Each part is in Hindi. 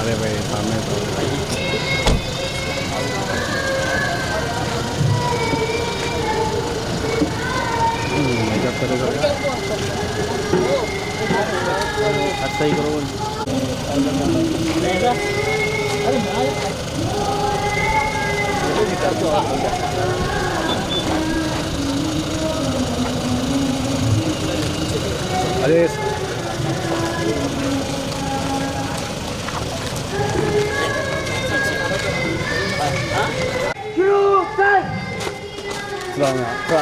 अरे भाई सामने तो मेकअप करेगा अच्छा ही करो अरे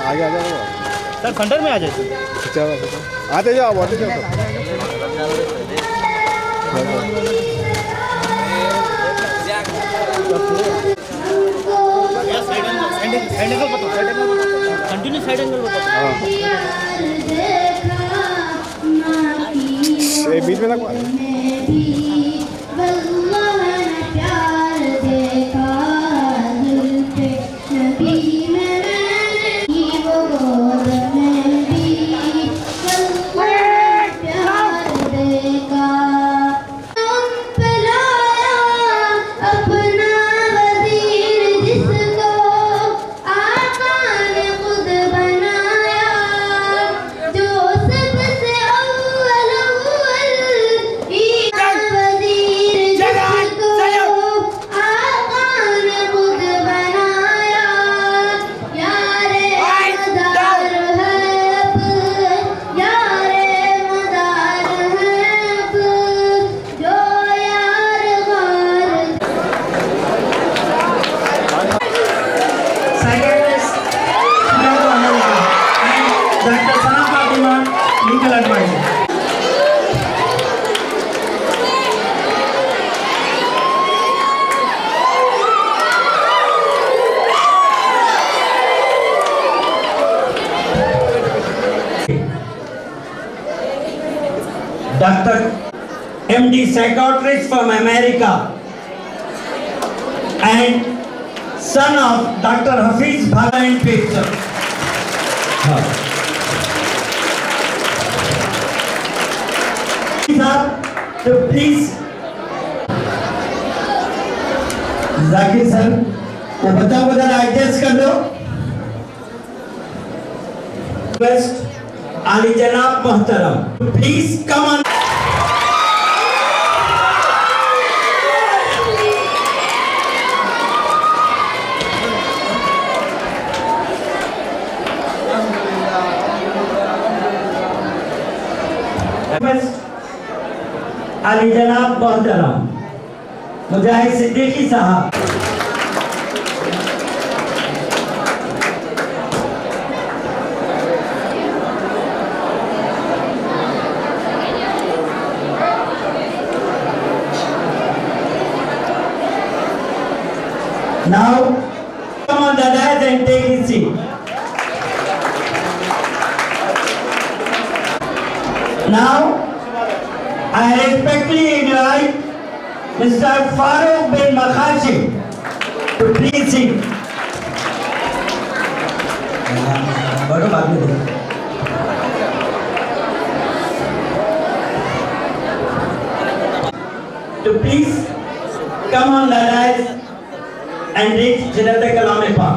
आगे आ जाओ सर फ्रंटर में आ जाए चलो आते जाओ आते जाओ side angle continue side angle हाँ ये बीच में लगवा legal advisor. Dr. MD psychiatrist from America and son of Dr. Hafiz Bhagwan Pizza. So please, Zakir sir, वो बता एडजस्ट कर दो. Request Ali Janab Muhtaram, please come on. Request Ali Janab Muhtaram, Mujahid Siddiqui Sahab. Now, come on the dais and take his seat. Now, I respectfully invite Mr. Farooq bin Makhashim to please sit. और का बाद में देंगे। To please come on the rise and reach Jannat Kalam-e-Pak.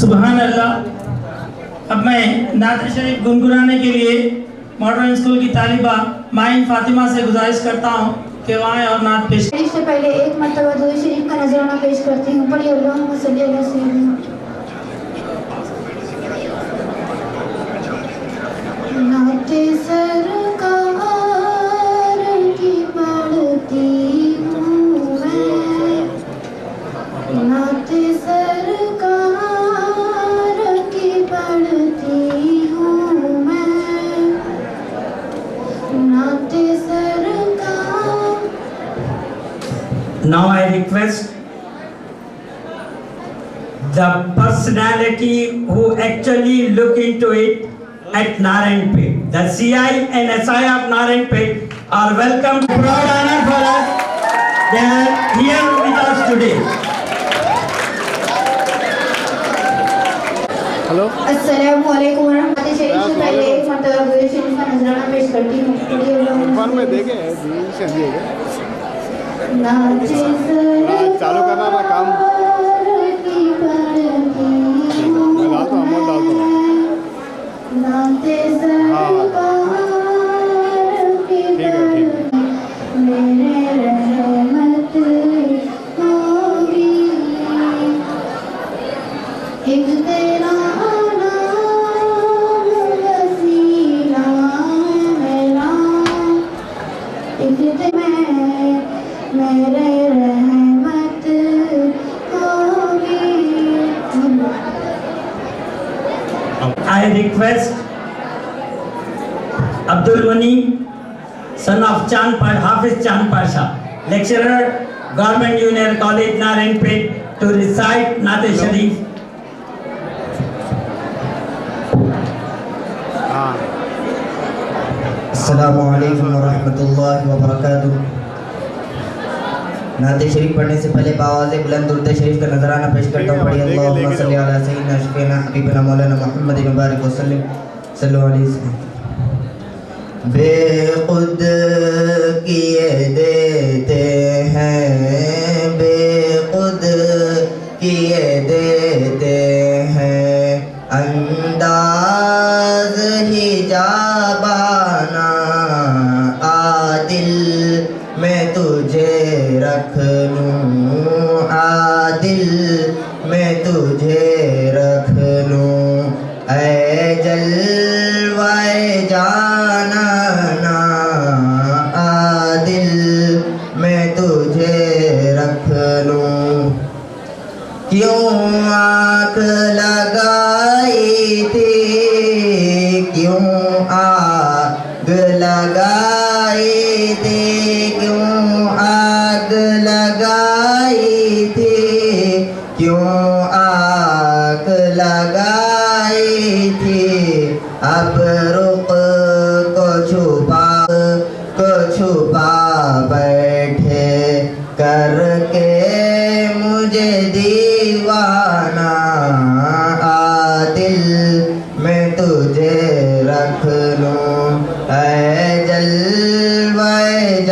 सुबहान अल्लाह। अब मैं नात शरीफ गुनगुनाने के लिए मॉडर्न स्कूल की तालिबा माइन फातिमा से गुजारिश करता हूँ कि वो आएं और नात पेश शरीफ से पहले एक मरतबा दुरूद शरीफ का नजराना पेश करती हूँ। पढ़िए अल्लाहुम्मा सल्ली अला सय्यिदिना। नाते सरकार की पढ़ती हूँ मैं, नाते सरकार की पढ़ती हूँ मैं, नाते सरकार। Now I request the personality who actually look into it at Narayanpet. The CI and SI of Narayanpet are welcome. Proud honor for us. They are here with us today. Hello अस्सलामु अलैकुम वरहमतुल्लाहि शरीफ से पहले एक मरतबा दुरूद शरीफ का नजराना पेश करती हूँ। पढ़िए अल्लाहुम्मा इरफान में देखे दूर से दिएगा नाते चालू करना ना काम की पढ़ती हूँ मैं डालता हूँ अमल डालता हूँ नाते सरकार की ठीक है मेरे रहमत होगी। एक तेरा नाम वसीला मेरा, एक मेरे रहमत होगी। I request Abdul Wani, son of Hafiz Chand Pasha, lecturer, Government Junior College, Narayanpet, to recite Naat Sharif. हाँ अस्सलामु अलैकुम वरहमतुल्लाहि वबरकातुह। नात शरीफ पढ़ने से पहले बावाज़े बुलंद दुरूद शरीफ का नजराना पेश करता हूँ। पढ़िए अल्लाहुम्मा सल्ली अला सय्यिदिना शफीना हबीबना मौलाना मुहम्मद मुबारक वसल्लम सल्लल्लाहु अलैहि वसल्लम। बेखुद किए देते हैं, बेखुद किए देते हैं, अंदाज हिजाबाना आदिल मैं तुझे रख लूं, आदिल मैं तुझे रख लूं। ऐ जलवाए जानना आदिल मैं तुझे रख लूं। क्यों आँख लगाई थी, क्यों आग लगाई थी, क्यों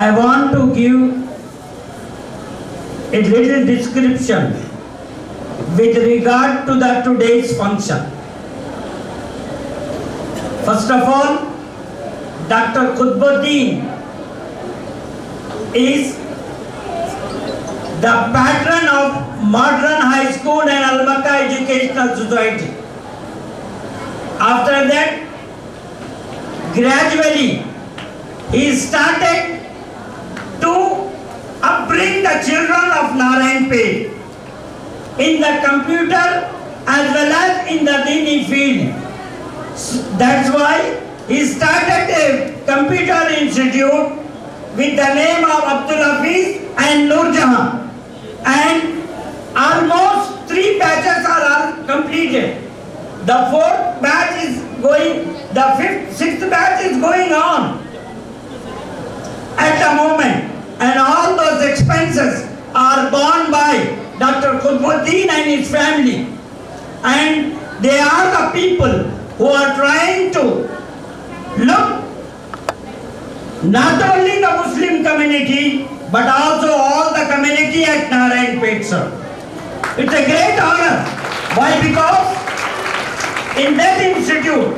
I want to give a little description with regard to the today's function. First of all, Dr. Qutbuddin is the patron of Modern High School and Al-Makkah Educational Society. After that, gradually, he started to upbring the children of Narayanpet in the computer as well as in the Dini field. That's why he started a computer institute with the name of Abdul Hafiz and Nurjahan. And almost 3 batches are all completed. The 4th batch is going, the 5th, 6th batch is going on at the moment, and all those expenses are borne by Dr. Qutbuddin and his family. And they are the people who are trying to look not only the Muslim community but also all the community at Narayanpet, sir. It's a great honor. Why? Because in that institute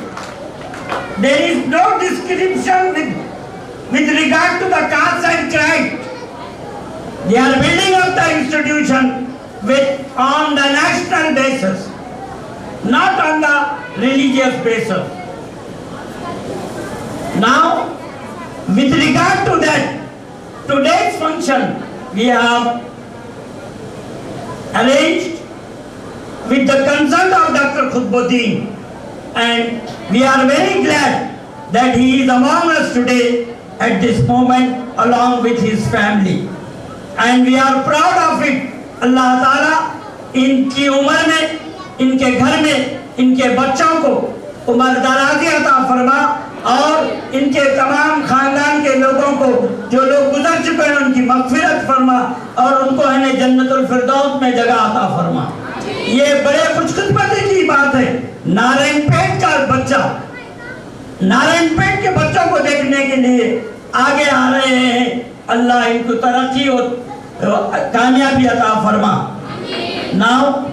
there is no description with regard to the caste and creed. They are building up the institution on the national basis, not on the religious basis. Now, with regard to that, today's function we have arranged with the consent of Dr. Qutbuddin, and we are very glad that he is among us today at this moment along with his family. And we are proud of it. Allah Ta'ala इनकी उम्र में, इनके घर में, इनके बच्चों को उम्र दराज़ी अता फरमा और इनके तमाम खानदान के लोगों को जो लोग गुजर चुके हैं उनकी मग़फ़िरत फरमा और उनको हमें जन्नतुल फिरदौस में जगह अता फरमा। ये बड़े खुशकिस्मती की बात है। नारायणपेट का बच्चा नारायणपेट के बच्चों को देखने के लिए आगे आ रहे हैं। अल्लाह इनको तरक्की और कामयाबी अता फरमा। Now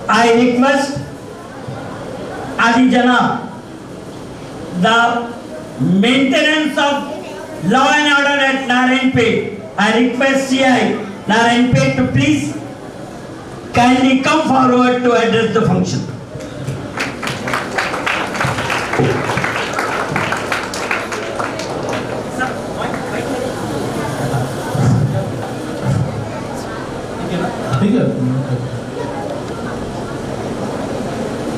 I request Ali Janab, the maintenance of law and order at Narayanpet. I request CI Narayanpet to please kindly come forward to address the function.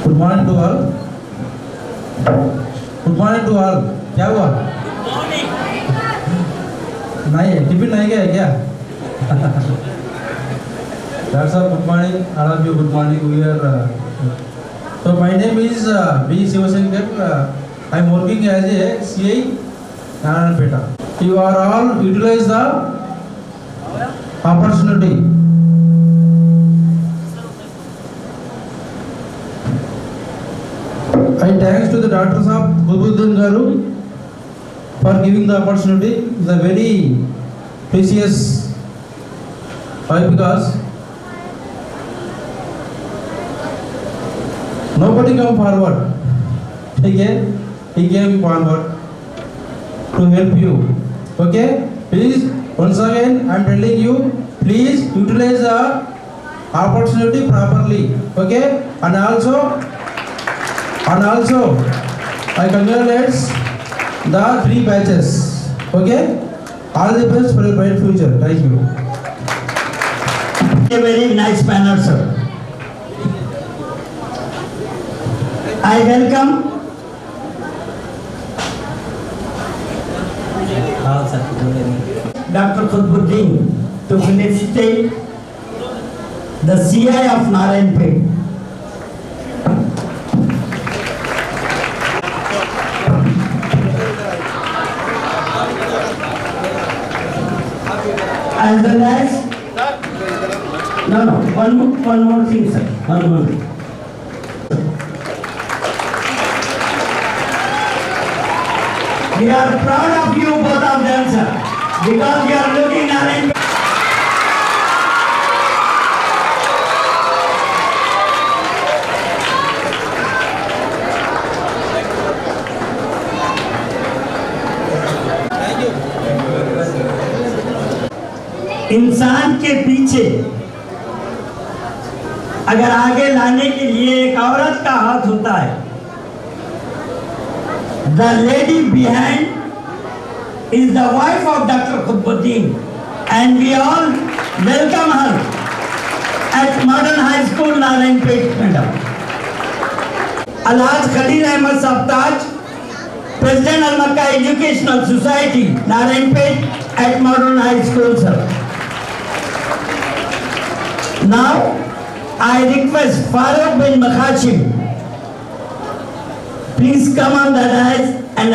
Good morning to all. Good morning to all. क्या हुआ? नहीं है, टिफिन नहीं गया क्या? डॉक्टर साहब good morning, all of you good morning. We are so my name is B. Sivasankar. I am working as a CI Narayanpeta. You are all utilize the opportunity. I thanks to the Dr. Sahab Qutbuddin Garu for giving the opportunity. It's a very precious. Why? Because nobody come forward. Okay? He came forward to help you. Okay? Please, once again, I am telling you, please utilize the opportunity properly. Okay? And also, I congratulate the 3 batches. Okay? All the best for your bright future. Thank you. A very nice manner, sir. I welcome Dr. Qutbuddin to felicitate the CI of Narayanpet. As well as one more thing, sir. One more thing. We are proud of you, both of them, sir, because you are looking Narayanpet. इंसान के पीछे अगर आगे लाने के लिए एक औरत का हाथ होता है, the lady behind is the wife of Dr. Qutbuddin, and we all welcome her at Modern High School, Narayanpet, madam. Alhaj Khalil Ahmad Sabtaj, President Al-Makkah Educational Society, Narayanpet, at Modern High School, sir. Now, I request Farooq bin Makhachim, please come on the dais and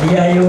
DIO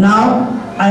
Now I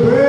2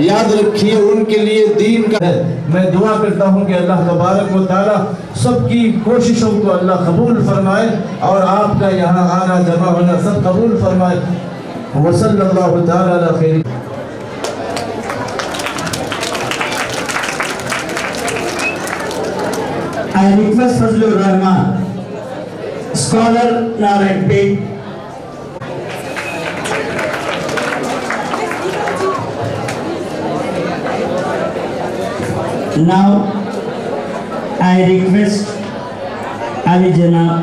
याद रखिए उनके लिए दीन का है। मैं दुआ करता हूँ कि अल्लाह तबारक व तआला सबकी कोशिशों को अल्लाह कबूल फरमाए और आपका यहाँ आना जमा होना सब कबूल फरमाए। वसल्लल्लाहु तआला अला खैर। I request Fazlur Rahman, scholar Narayanpet. Now I request Ali Janab.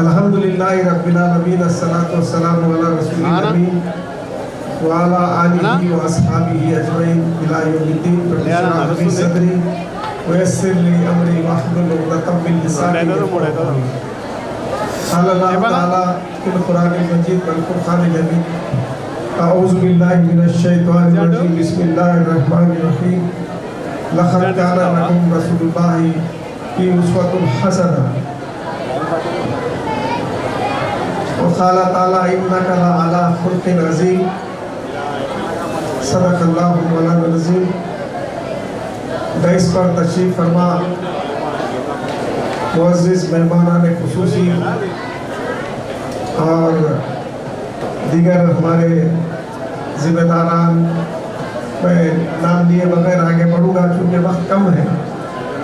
अल्हम्दुलिल्लाहि रब्बिल आलमीन अस्सलातु वस्सलामु अला रसूलिल अमीन व अला आलिहि व अस्हाबिहि अजमईन इला यौमिद्दीन। रब्बि इश्रह ली सदरी व यस्सिर ली अमरी वाहलुल उक़दतम मिन लिसानी यफ़क़हू क़ौली। क़ाल अल्लाहु तआला फ़िल क़ुरानिल मजीद वल फ़ुरक़ानिल हमीद। अऊज़ु बिल्लाहि मिनश शैतानिर रजीम। बिस्मिल्लाहिर रहमानिर रहीम। लक़द काना लकुम रसूलुल्लाहि फ़ी उस्वतुन हसनह। क़ाल तआला इन्नका लअला ख़ुल्क़िन अज़ीम। सदक़ल्लाहु मौलाना अज़ीम। दईस पर तशरीफ़ फरमा मुअज़्ज़िज़ मेहमानान ख़ुसूसी और दीगर हमारे ज़िम्मेदारान, मैं नाम लिए बगैर आगे बढ़ूँगा चूँकि वक्त कम है।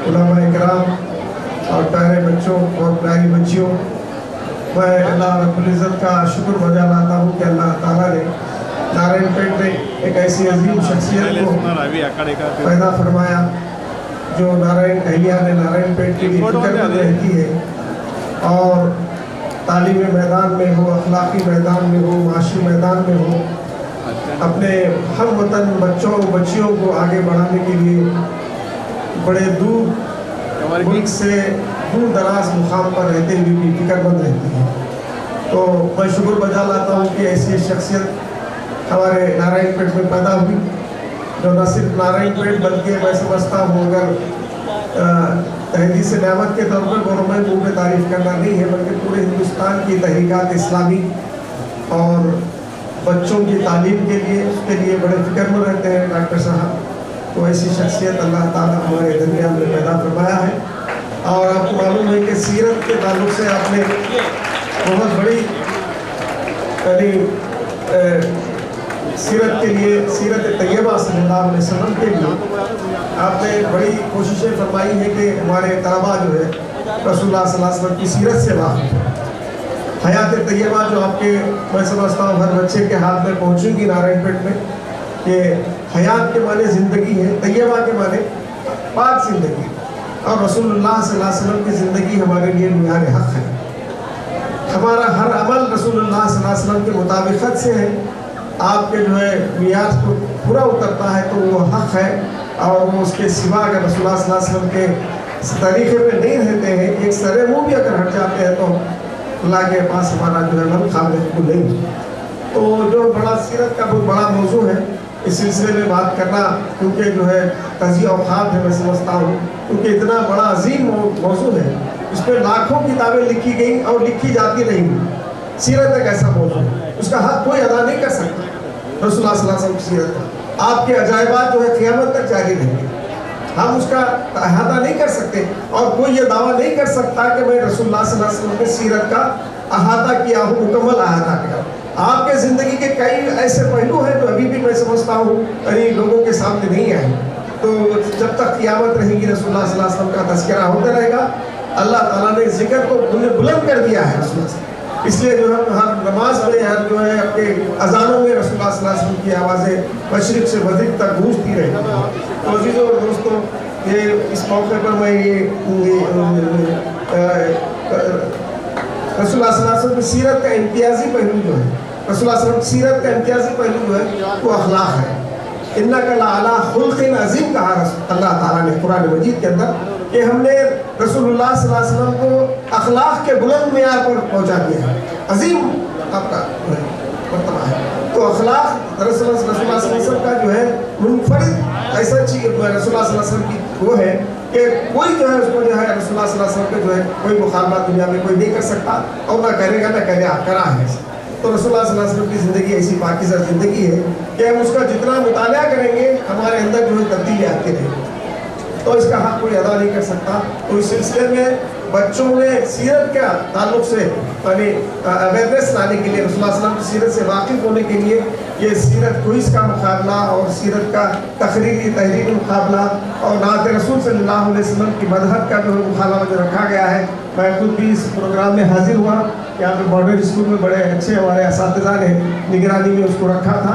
उलमा इकराम और प्यारे बच्चों और प्यारी बच्चियों, मैं अल्लाह रब्बुल इज़्ज़त का शुक्र बजा लाता हूँ कि अल्लाह ताला ने नारायणपेट में एक ऐसी अजीम शख्सियत को पैदा फरमाया जो नारायण अहिल्या ने नारायणपेट के लिए फिक्रमंद रहती है और तालीमी मैदान में हो, अखलाकी मैदान में हो, माशी मैदान में हो, अपने हम वतन बच्चों बच्चियों को आगे बढ़ाने के लिए बड़े दूर मुल्क से दूर दराज मुकाम पर रहते हुए भी फिक्रमंद रहती है। तो मैं शुक्र बजा लाता हूँ कि ऐसी शख्सियत हमारे नारायणपेट में पैदा हुई, जो न सिर्फ नारायणपेट बल्कि मैं समझता हूँ अगर तहदीस नेमत के तौर पर गवर्नमेंट मुँह में तारीफ़ करना नहीं है, बल्कि पूरे हिंदुस्तान की तहरीकात इस्लामी और बच्चों की तालीम के लिए उसके लिए बड़े फिक्रमंद रहते हैं डॉक्टर साहब। तो ऐसी शख्सियत अल्लाह ताला हमारे दरमियान में पैदा फरमाया है। और आपको मालूम है कि सीरत के ताल्लुक़ से आपने बहुत बड़ी सीरत के लिए, सीरत तैयबा सल्लल्लाहु अलैहि वसल्लम के लिए आपने बड़ी कोशिशें फरमाई है कि हमारे तलबा जो है रसूलुल्लाह सल्लल्लाहु अलैहि वसल्लम की सीरत से वाक़िफ़ है। हयात तैयबा जो आपके, मैं समझता हूँ हर बच्चे के हाथ में पहुँचेंगी नारायणपेट में, कि हयात के माने ज़िंदगी है, तैयबा के माने पाक ज़िंदगी, और रसूलुल्लाह सल्लल्लाहु अलैहि वसल्लम की ज़िंदगी हमारे लिए मियार हक़ है। हमारा हर अमल रसूलुल्लाह सल्लल्लाहु अलैहि वसल्लम के मुताबिक़त से है। आपके जो है मियार को पूरा उतरता है तो वो हक़ है, और वो उसके सिवा अगर रसूलुल्लाह सल्लल्लाहु अलैहि वसल्लम के तरीक़े पे नहीं रहते हैं, एक सरे मुँह भी अगर हट जाते हैं तो अल्लाह के पास हमारा जो है अमल काबिल कबूल नहीं। तो जो बड़ा सीरत का बहुत बड़ा मौजू है, इस सिलसिले में बात करना क्योंकि जो है तज़िया और ख़्वाब है, मैं समझता हूँ, क्योंकि इतना बड़ा अजीम मौजू है, इस पर लाखों किताबें लिखी गई और लिखी जाती रहेंगी। सीरत एक ऐसा मौजू है, उसका हक़ कोई अदा नहीं कर सकता। रसूलुल्लाह सल्लल्लाहु अलैहि वसल्लम की सीरत का आपके अजायबात जो है क़यामत तक जारी रहेंगे, हम उसका अहाता नहीं कर सकते, और कोई ये दावा नहीं कर सकता कि मैं रसूलुल्लाह सल्लल्लाहु अलैहि वसल्लम की सीरत का अहाता किया हूँ, मुकम्मल अहाता किया। आपके ज़िंदगी के कई ऐसे पहलू हैं जो अभी भी मैं समझता हूँ कई लोगों के सामने नहीं आए। तो जब तक क़यामत रहेगी रसूलुल्लाह सल्लल्लाहु अलैहि वसल्लम का तज़किरा होता रहेगा। अल्लाह ताला ने ज़िक्र को बुलंद कर दिया है रसूलुल्लाह से, इसलिए जो हम हर नमाज में हर जो है अपने अजानों में रसूलुल्लाह सल्लल्लाहु अलैहि वसल्लम की आवाज़ें मशरिक़ से मग़रिब तक गूंजती रही। तो अज़ीज़ों और दोस्तों, ये इस मौके पर मैं ये रसूलुल्लाह सल्लल्लाहु अलैहि वसल्लम की सीरत का इम्तियाज़ी पहलू जो है, रसूलुल्लाह सल्लल्लाहु अलैहि वसल्लम की सीरत का इम्तियाज़ी पहलू जो है वो अखलाक है। इन्नका लअला ख़ुल्क़िन अज़ीम कहा अल्लाह ताला ने कुरान मजीद के अंदर, कि हमने रसूलुल्लाह सल्लल्लाहु अलैहि वसल्लम को अखलाक के बुलंद मियार पर पहुँचा दिया है, अजीम आपका मर्तबा है। तो अखलाक रसूलुल्लाह सल्लल्लाहु अलैहि वसल्लम का जो है मुनफरिद ऐसा चीज़ रसूलुल्लाह सल्लल्लाहु अलैहि वसल्लम की वो है कि कोई जो है उसको जो है रसूलुल्लाह सल्लल्लाहु अलैहि वसल्लम के जो है कोई मुकाबला दुनिया में कोई नहीं कर सकता, और ना करेगा ना करा है। तो रसूलुल्लाह सल्लल्लाहु अलैहि वसल्लम की ज़िंदगी ऐसी पाकीज़ा ज़िंदगी है कि हम उसका जितना मुताला करेंगे हमारे अंदर जो है तब्दीली आती रहेगी, तो इसका हक़ कोई अदा नहीं कर सकता। तो इस सिलसिले में बच्चों में सीरत का ताल्लुक़ से यानी अवेयरनेस लाने के लिए, रसूलुल्लाह सल्लल्लाहु अलैहि वसल्लम की सीरत से वाकिफ़ होने के लिए ये सीरत क्विज़ का मुकाबला और सीरत का तहरीरी मुकाबला और नात रसूल सल्लल्लाहु अलैहि वसल्लम की मदहत का जो मुकाबला जो रखा गया है। मैं खुद भी इस प्रोग्राम में हाजिर हुआ। यहाँ पे मॉडर्न स्कूल में बड़े अच्छे हमारे असातिज़ा ने निगरानी में उसको रखा था।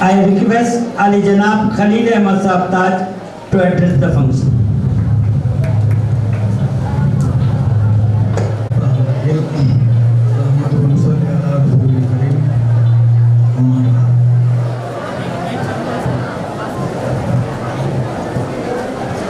I request Ali Janab Khalil Ahmad Sahab Taj to address the function.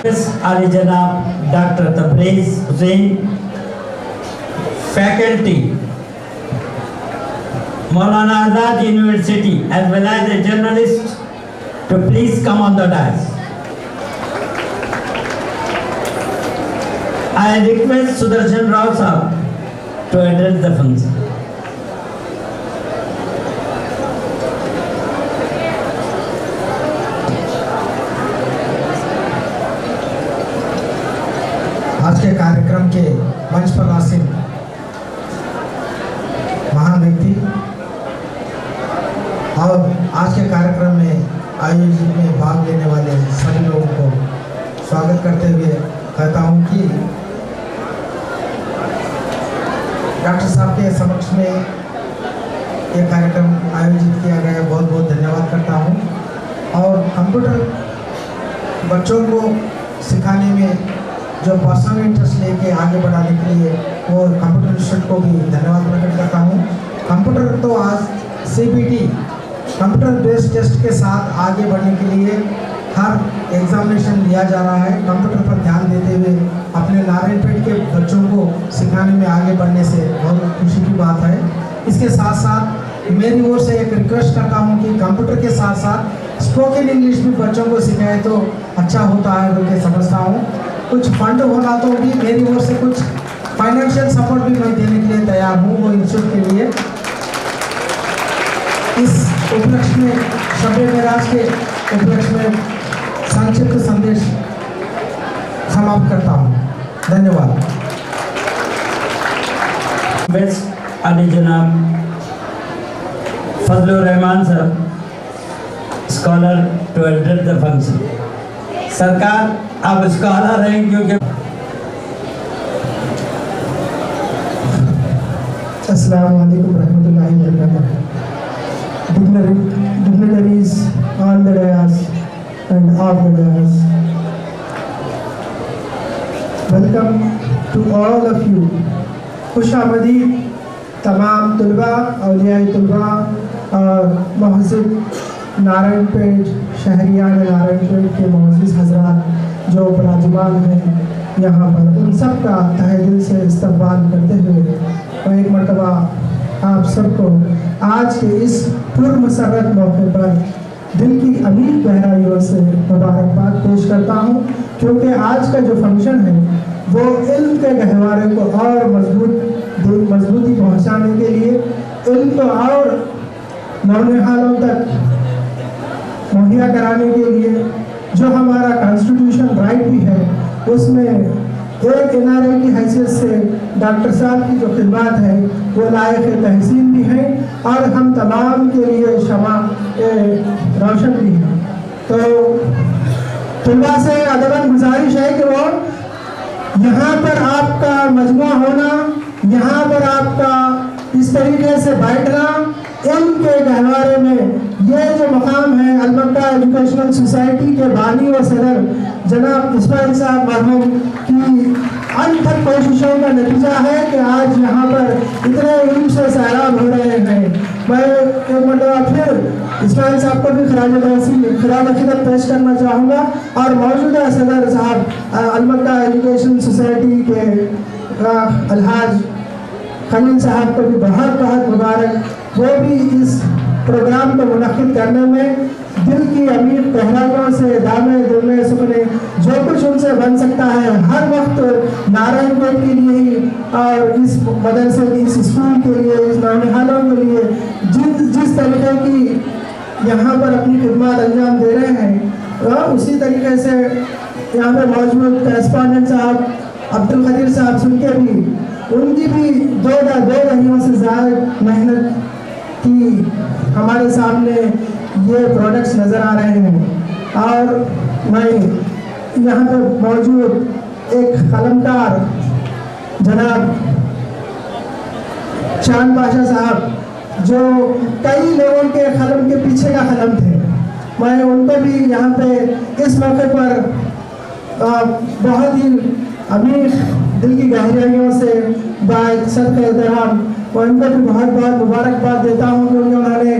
Ali Janab Dr. Tabriz Hussain, faculty, Maulana Azad University, as well as a journalist, to please come on the dais. I request Sudarshan Rao Sahab to address the function. कार्यक्रम के मंच पर आसीन महान व्यक्ति और आज के कार्यक्रम में आयोजित में भाग लेने वाले सभी लोगों को स्वागत करते हुए कहता हूँ कि डॉक्टर साहब के समक्ष में ये कार्यक्रम आयोजित किया गया है, बहुत बहुत धन्यवाद करता हूँ। और कंप्यूटर बच्चों को सिखाने में जो पर्सनल इंटरेस्ट लेके आगे बढ़ाने के लिए वो कंप्यूटर इंस्टीट्यूट को भी धन्यवाद प्रकट करता हूँ। कंप्यूटर तो आज CBT कंप्यूटर बेस्ड टेस्ट के साथ आगे बढ़ने के लिए हर एग्जामिनेशन लिया जा रहा है। कंप्यूटर पर ध्यान देते हुए अपने नारायणपेट के बच्चों को सिखाने में आगे बढ़ने से बहुत खुशी की बात है। इसके साथ साथ मेरी ओर से एक रिक्वेस्ट करता हूँ कि कंप्यूटर के साथ साथ स्पोकन इंग्लिश भी बच्चों को सिखाए तो अच्छा होता है बोल समझता हूँ। कुछ फंड होगा तो भी मेरी ओर से कुछ फाइनेंशियल सपोर्ट भी मैं देने के लिए तैयार हूँ वो इंस्टीट्यूट के लिए। इस उपलक्ष्य में शब-ए मेराज के उपलक्ष्य में संक्षिप्त संदेश समाप्त करता हूँ। धन्यवाद। बेस्ट आली जनाब फजलुर रहमान साहब scholar to address the function. सरकार आप स्कॉलर हैं क्योंकि अस्सलामु अलैकुम रहमतुल्लाहि व बरकातहू। Dignitaries on the dais and off the dais. Welcome to all of you. खुश आमदीद तमाम तुलबा, औलिया तुलबा और महज़िब नारायणपेट, शहरियान नारायणपेट के मोअज़्ज़िज़ हज़रात जो बराजमान हैं यहाँ पर, उन सब का तहे दिल से इस्तक़बाल करते हुए और एक मरतबा आप सबको आज के इस पुरमसरत मौके पर दिल की अमीर गहराइयों से मुबारकबाद पेश करता हूँ, क्योंकि आज का जो फंक्शन है वो इल्म के गहवारे को और मजबूती पहुँचाने के लिए, इल्म को और नौनिहालों तक मुहैया कराने के लिए जो हमारा कॉन्स्टिट्यूशन राइट भी है उसमें एक NRI की हैसियत से डॉक्टर साहब की जो खिदमत है वो लायक तहसीन भी है और हम तमाम के लिए शमा रोशन भी है। तो तुलबा से अदबन गुजारिश है कि वो यहाँ पर आपका मजमुआ होना, यहाँ पर आपका इस तरीके से बैठना, इनके गहवारे में ये जो मकाम है अलमक्का एजुकेशनल सोसाइटी के बानी व सदर जनाब इस्माइल साहब मरहूम की अनथक कोशिशों का नतीजा है कि आज यहाँ पर इतने इल्म से सैराब हो रहे हैं। मैं एक मरतबा फिर इस्माइल साहब को भी खराज अक़ीदत पेश करना चाहूँगा और मौजूदा सदर साहब अलमक्का एजुकेशन सोसाइटी के अलहाज खलील साहब को भी बहुत बहुत मुबारक, वो भी इस प्रोग्राम को मुनक़्क़िद करने में दिल की अमीर गहराइयों से दामे दिल में सुखने जो कुछ उनसे बन सकता है हर वक्त नारायणपेट के लिए ही और इस मदरसे की इस स्कूल के लिए, इस नौनिहालों के लिए जिस तरीके की यहाँ पर अपनी खिदमत अंजाम दे रहे हैं उसी तरीके से यहाँ पर मौजूद करेस्पॉन्डेंट साहब अब्दुल कदीर साहब सुन के भी उनकी भी दो दहाइयों से ज़्यादा मेहनत की हमारे सामने ये प्रोडक्ट्स नज़र आ रहे हैं। और मैं यहाँ पे मौजूद एक कलमकार जनाब चांद पाशा साहब जो कई लोगों के कलम के पीछे का कलम थे, मैं उनको भी यहाँ पे इस मौके पर बहुत ही अमीर दिल की गहराइयों से सदक़े एहतराम और उनको भी बहुत बहुत मुबारकबाद देता हूँ क्योंकि उन्होंने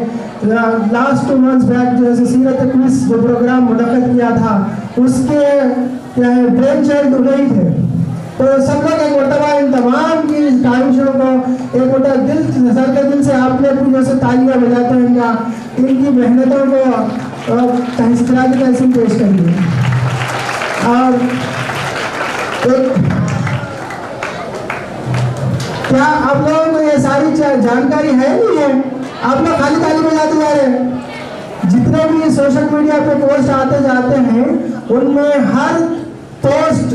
लास्ट 2 मंथ्स बैक जो है सीरत क्विज़ जो प्रोग्राम मुनक़्क़िद किया था उसके क्या है ब्रेन चाइल्ड वही थे। तो सब लोग एक मरतबा इन तमाम की काविशों को एक मरतबा सर के दिल से आपने अपनी जैसे तालियां बजाते हैं इनकी मेहनतों को तहसीन पेश करिए। और क्या आप लोगों को ये सारी जानकारी है नहीं है? आप लोग खाली ताली बजाते जा रहे हैं। जितने भी सोशल मीडिया पे पोस्ट आते जाते हैं उनमें हर post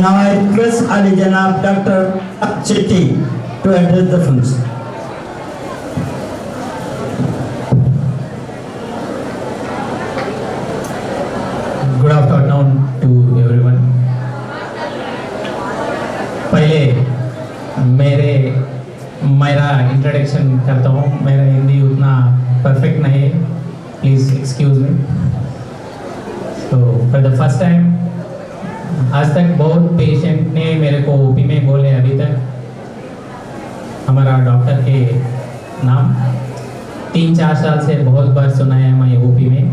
Now I request Ali Janab Dr. Chetty to address the function. Good afternoon to everyone. पहले मेरा इंट्रोडक्शन करता हूँ. मेरा हिंदी उतना परफेक्ट नहीं है, प्लीज़ एक्सक्यूज मी. तो फॉर द फर्स्ट टाइम आज तक बहुत पेशेंट ने मेरे को ओपी में बोले अभी तक हमारा डॉक्टर के नाम 3-4 साल से बहुत बार सुना है मैं ओपी में.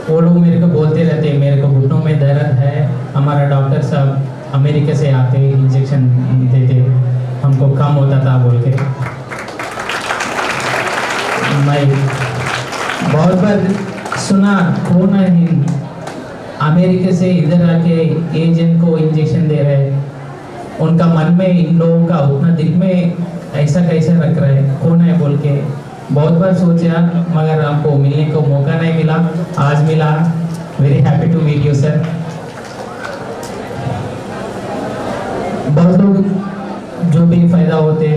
वो लोग मेरे को बोलते रहते मेरे को घुटनों में दर्द है, हमारा डॉक्टर साहब अमेरिका से आते इंजेक्शन देते हमको कम होता था बोल के. मैं बहुत बार सुना कौन है अमेरिका से इधर आके एजेंट को इंजेक्शन दे रहे हैं. उनका मन में इन लोगों का उतना दिल में ऐसा कैसे रख रहा है कौन है बोल के बहुत बार सोचा मगर हमको मिलने को मौका नहीं मिला. आज मिला. Very happy to meet you sir. बहुत लोग जो भी फायदा होते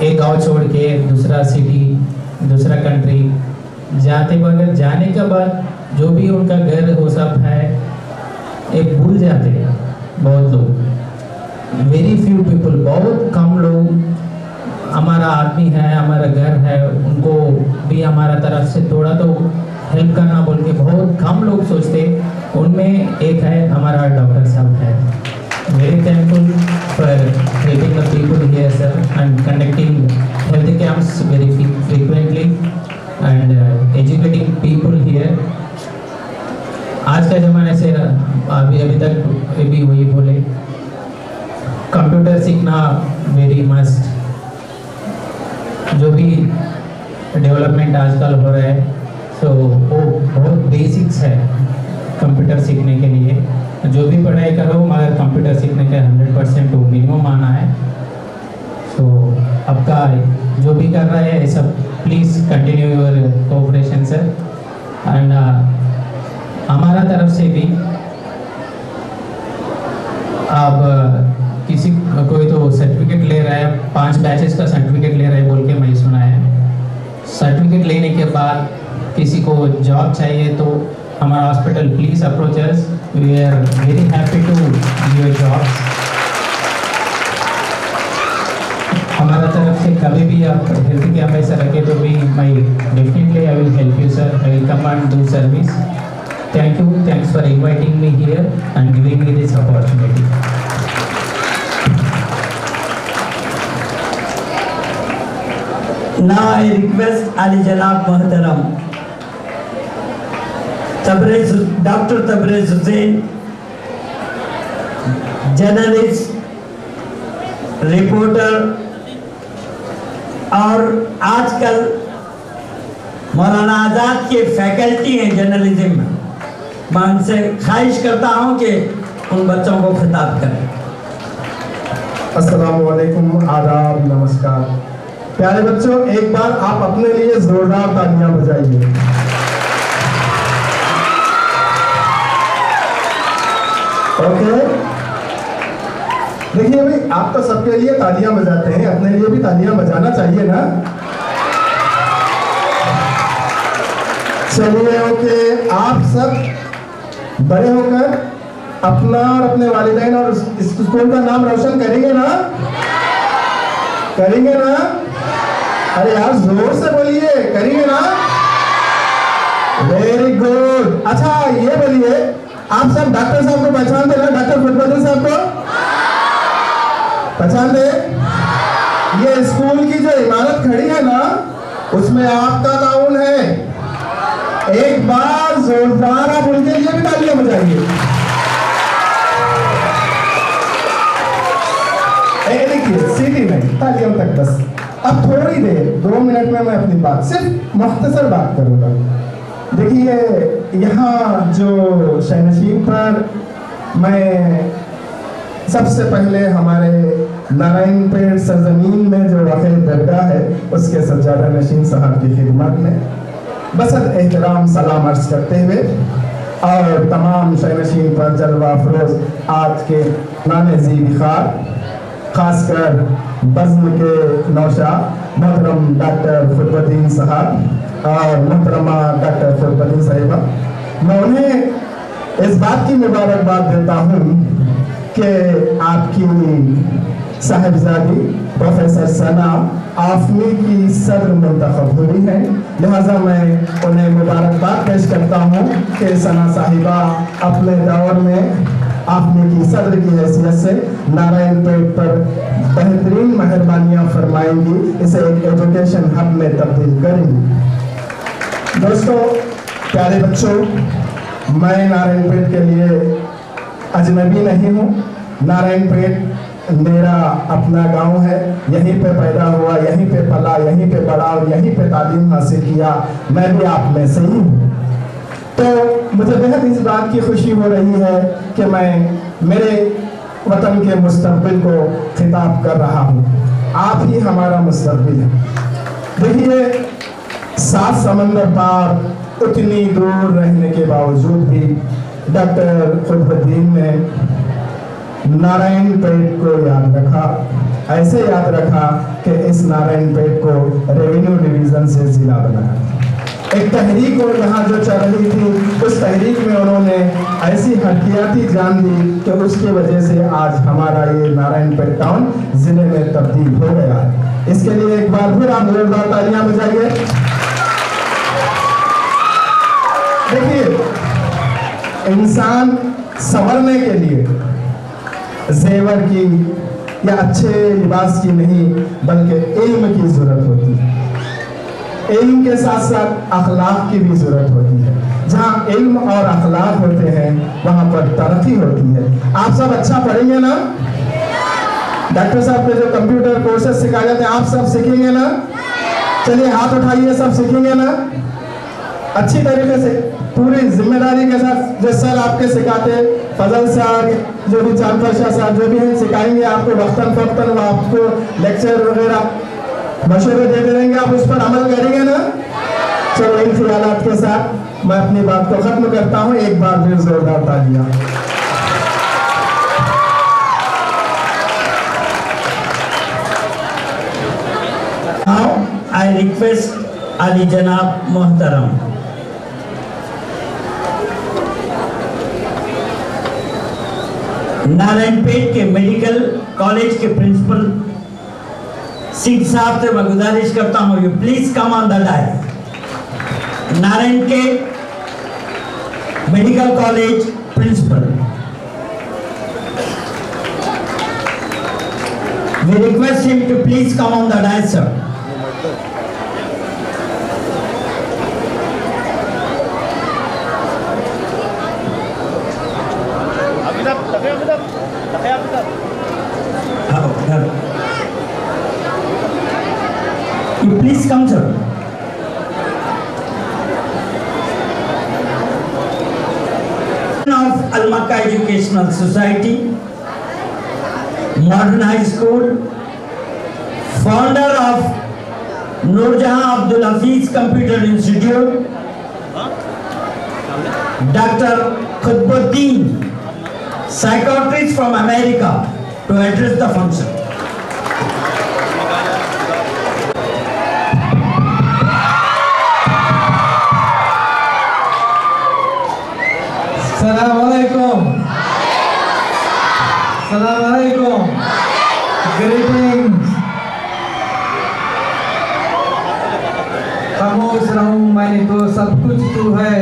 एक गांव छोड़ के दूसरा सिटी दूसरा कंट्री जाते बगैर जाने के बाद जो भी उनका घर हो सब है एक भूल जाते बहुत लोग. वेरी फ्यू पीपल बहुत कम लोग हमारा आदमी है हमारा घर है उनको भी हमारा तरफ से थोड़ा तो हेल्प करना बोल के बहुत कम लोग सोचते. उनमें एक है हमारा डॉक्टर साहब है. Very thankful for helping the people here sir and conducting health camps very frequently and educating people here. आज का ज़माने से अभी तक भी वही बोले कंप्यूटर सीखना वेरी मस्ट. जो भी डेवलपमेंट आजकल हो रहा है तो वो बहुत बेसिक्स है कंप्यूटर सीखने के लिए. जो भी पढ़ाई करो मगर कंप्यूटर सीखने का 100% मिनिमम आना है. कर रहा है ऐसा please continue your cooperation sir. And हमारा तरफ से भी अब किसी कोई तो सर्टिफिकेट ले रहा है, 5 बैचेस का सर्टिफिकेट ले रहा है बोल के मैं सुना है। सर्टिफिकेट लेने के बाद किसी को जॉब चाहिए तो हमारा hospital please approach us, we are very happy to give your jobs. हमारा तरफ से कभी भी आप हेल्थ कैंप ऐसा रखे तो भी मैं definitely I will help you sir, I will come and do service. Thank you, thanks for inviting me here and giving me this opportunity. Now I request Ali Janab Muhtaram Dr. Tabriz Hussain, journalist, reporter और आजकल मौलाना आज़ाद के फैकल्टी हैं जर्नलिज्म में। मैं उनसे ख्वाहिश करता हूं कि उन बच्चों को खिताब करें। अस्सलामु अलैकुम, आदाब, नमस्कार। प्यारे बच्चों, एक बार आप अपने लिए जोरदार तालियां बजाइए। ओके, देखिए भाई, आप तो सबके लिए तालियां बजाते हैं, अपने लिए भी तालियां बजाना चाहिए ना। चलिए ओके, आप सब बड़े होकर अपना और अपने वालिदैन और स्कूल का नाम रोशन करेंगे ना? करेंगे ना? अरे यार जोर से बोलिए, करेंगे ना? Very good. अच्छा ये बोलिए, आप सब डॉक्टर साहब को पहचानते ना? डॉक्टर फुटबॉल साहब को पहचानते? ये स्कूल की जो इमारत खड़ी है ना, उसमें आपका ताउन है। एक बार जोरदार आप उनके लिए भी तालियां बजाइए। देखिए, सीधी नहीं, तालियों तक बस। अब थोड़ी देर, 2 मिनट में मैं अपनी बात सिर्फ मुख्तसर बात करूंगा। देखिए, यहाँ जो शहनशीन पर मैं सबसे पहले हमारे नारायणपेट सरजमीन में जो वाक़ दरगाह है उसके सज्जादा नशीन साहब की खिदमत में बसत एहतराम सलाम अर्ज करते हुए और तमाम शहनशीन पर जलवा अफरोज आज के नाने ज़ीब खार, खासकर बज़्म के नौशा मोहतरम डॉक्टर फुरबद्दीन साहब और मोहतरमा डॉक्टर फुरबद्दीन साहिबा, मैं उन्हें इस बात की मुबारकबाद देता हूँ कि आपकी साहिबजादी प्रोफेसर सना आफमी की सदर मुंतखब हुई हैं, लिहाजा मैं उन्हें मुबारकबाद पेश करता हूँ कि सना साहिबा अपने दौर में आफमी की सदर की हैसियत से नारायणपेट पर बेहतरीन मेहरबानियाँ फरमाएंगी, इसे एक एजुकेशन हब में तब्दील करेंगी। दोस्तों, प्यारे बच्चों, मैं नारायणपेट के लिए अजनबी नहीं हूँ। नारायणपेट मेरा अपना गांव है, यहीं पे पैदा हुआ, यहीं पे पला, यहीं पे बड़ा और यहीं पे तालीम हासिल किया। मैं भी आप में से ही हूँ, तो मुझे बेहद इस बात की खुशी हो रही है कि मैं मेरे वतन के मुस्तकबिल को खिताब कर रहा हूँ। आप ही हमारा मुस्तकबिल है। देखिए, 7 समंदर पार उतनी दूर रहने के बावजूद भी डॉक्टर फुरबद्दीन ने नारायणपेट को याद रखा, ऐसे याद रखा कि इस नारायणपेट को रेवेन्यू डिवीज़न से ज़िला बनाया। एक तहरीक और यहाँ जो चल रही थी, उस तहरीक में उन्होंने ऐसी हरकियाती जान दी कि उसकी वजह से आज हमारा ये नारायणपेट टाउन ज़िले में तब्दील हो गया है। इसके लिए एक बार फिर आप जोरदार तालियां बजाइए। देखिए, इंसान संवरने के लिए जेवर की या अच्छे लिबास की नहीं बल्कि इल्म की जरूरत होती है। इल्म के साथ साथ अखलाक की भी जरूरत होती है। जहाँ इल्म और अखलाक होते हैं वहाँ पर तरक्की होती है। आप सब अच्छा पढ़ेंगे ना? डॉक्टर साहब के जो कंप्यूटर कोर्सेज सिखाए जाते हैं आप सब सीखेंगे ना? चलिए हाथ उठाइए, सब सीखेंगे ना? अच्छी तरीके से पूरी जिम्मेदारी के साथ जो सर आपके सिखाते, फजल साहब, जो भी चांद शाह साहब जो भी हैं सिखाएंगे आपको वक्तन फक्तन, वो आपको लेक्चर वगैरह मशवरे देते रहेंगे, आप उस पर अमल करेंगे ना? चलो इन ख्यालात के साथ मैं अपनी बात को खत्म करता हूँ। एक बार फिर जोरदार तालियां। Now I request Ali Janab Muhtaram. Narayanpet के मेडिकल कॉलेज के प्रिंसिपल सिंह साहब से मैं गुजारिश करता हूँ, you please come on the dais. Narayan के medical college principal, we request him to please come on the dais, sir. You please come, sir. Of Al Makkah Educational Society, Modern High School, founder of Nur Jahan Abdul Hafiz Computer Institute, Dr. Qutbuddin, psychiatrist from America, to address the function. Assalamualaikum. Assalamualaikum. Greetings. खामोश रहूं मैंने तो सब कुछ तू है,